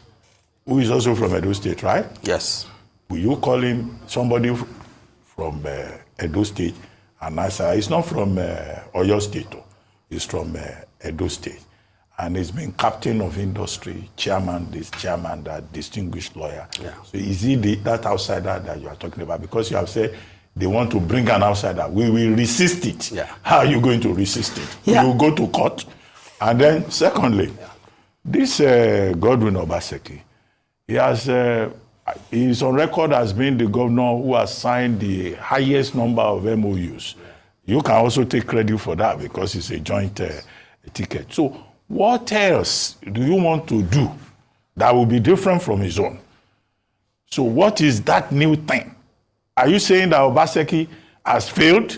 who is also from Edo State, right? Yes. Will you call him somebody from Edo State? And I say, he's not from Oyo State, he's from Edo State. And he's been captain of industry, chairman this, chairman that, distinguished lawyer. Yeah. So is he that outsider that you are talking about? Because you have said they want to bring an outsider. We will resist it. Yeah. How are you going to resist it? Yeah. You will go to court. And then secondly, this Godwin Obaseki, he is on record as being the governor who has signed the highest number of MOUs. Yeah. You can also take credit for that because it's a joint ticket. So what else do you want to do that will be different from his own? So what is that new thing? Are you saying that Obaseki has failed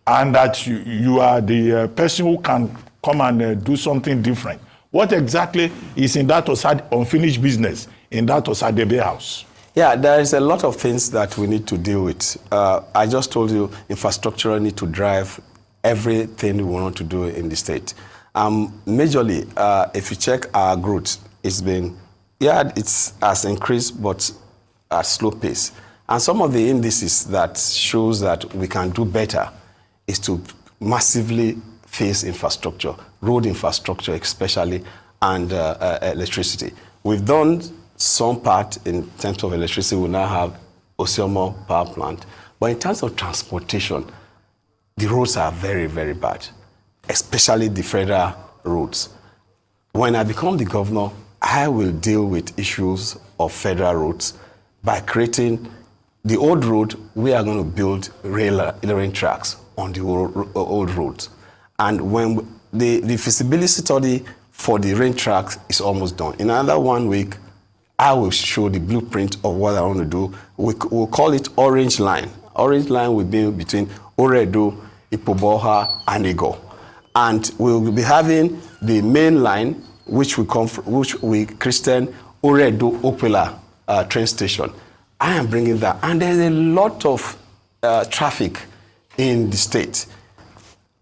and that you are the person who can come and do something different? What exactly is in that unfinished business in that Osadebe house? Yeah, there is a lot of things that we need to deal with. I just told you infrastructure need to drive everything we want to do in the state. Majorly, if you check our growth, it's been, it has increased, but at slow pace. And some of the indices that shows that we can do better is to massively face infrastructure, road infrastructure especially, and electricity. We've done some part in terms of electricity. We now have Osiomo power plant. But in terms of transportation, the roads are very, very bad, especially the federal roads. When I become the governor, I will deal with issues of federal roads by creating the old road. We are going to build rail tracks on the old roads. And when the feasibility study for the rail tracks is almost done. In another 1 week, I will show the blueprint of what I want to do. We'll call it Orange Line. Orange Line will be between Oredo, Ipoboha, and Ego. And we'll be having the main line, which we christen Oredo Opela train station. I am bringing that. And there's a lot of traffic in the state.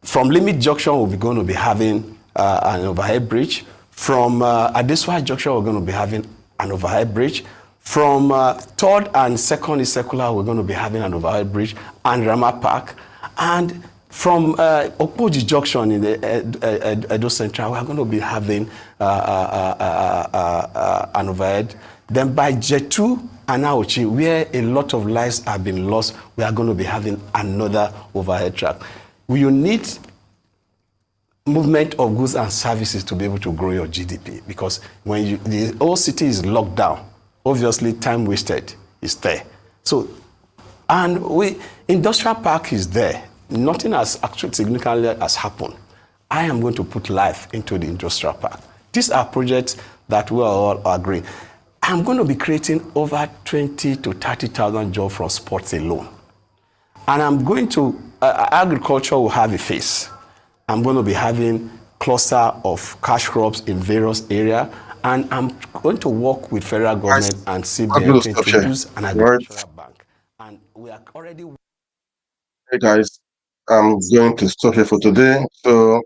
From Limit Junction, we're going to be having an overhead bridge. From Adeswa Junction, we're going to be having an overhead bridge. From 3rd and 2nd Circular, we're going to be having an overhead bridge, and Rama Park. And from Okpoji Junction in the Edo Central, we're going to be having an overhead. Then by Jetu and Aochi, where a lot of lives have been lost, we are going to be having another overhead track. We need movement of goods and services to be able to grow your GDP, because when the whole city is locked down, obviously time wasted is there. So, and industrial park is there. Nothing has actually significantly has happened. I am going to put life into the industrial park. These are projects that we all agree. I'm going to be creating over 20 to 30,000 jobs from sports alone. And I'm going to, agriculture will have a face. I'm going to be having cluster of cash crops in various areas. And I'm going to work with federal government and see if they can introduce an agricultural bank. And we are already... Hey guys, I'm going to stop here for today. So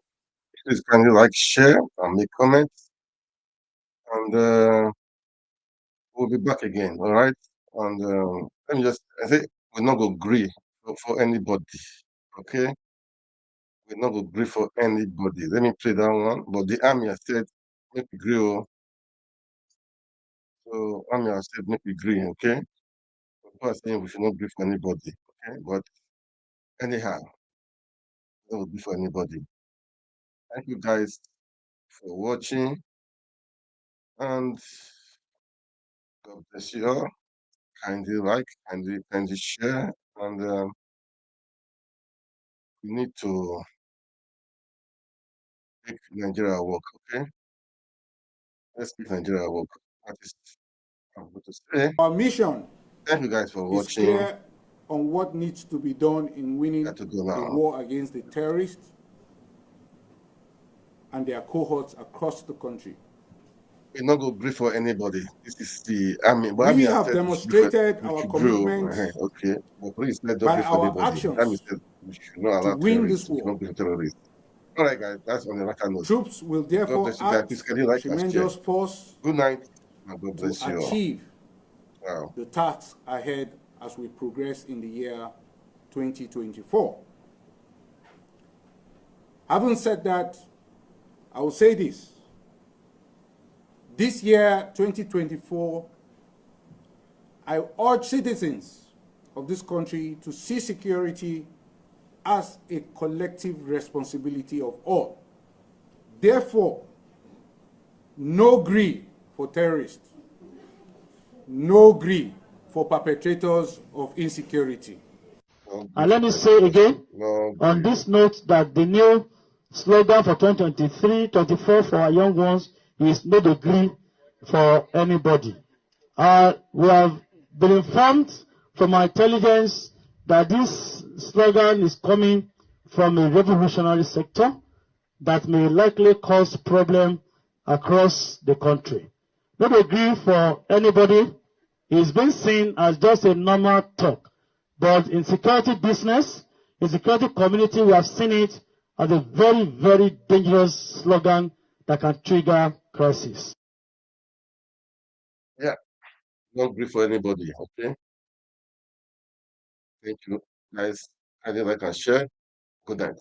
please kindly like, share, and make comments. And we'll be back again, all right? And let me just say, we're not going to agree for anybody, okay? We're not going to agree for anybody. Let me play that one. But the army has said, make we agree. So army has said, make we agree, okay? People are saying we should not agree for anybody, okay? But anyhow, we don't agree for anybody. Thank you guys for watching. And God bless you all. Kindly like, kindly share, and we need to make Nigeria work, okay? Let's make Nigeria work. That is what I'm going to say. Our mission Thank you guys for is watching. clear on what needs to be done in winning the war against the terrorists and their cohorts across the country. We're not going to agree for anybody. This is the army. We have demonstrated our commitment okay, but please let by our actions we should not allow to win this war. All right, guys, that's on the record note. Troops will therefore act tremendous force. Good night, and God bless you all. To achieve the tasks ahead as we progress in the year 2024. Having said that, I will say this. This year, 2024, I urge citizens of this country to see security as a collective responsibility of all. Therefore, no greed for terrorists, no greed for perpetrators of insecurity. And let me say again, on this note, that the new slogan for 2023-24 for our young ones is no degree for anybody. We have been informed from our intelligence that this slogan is coming from a revolutionary sector that may likely cause problem across the country. No degree for anybody It's been seen as just a normal talk. But in security business, in security community, we have seen it as a very, very dangerous slogan that can trigger crisis. Yeah, don't grieve for anybody, okay? Thank you, guys. I think I can share. Good night.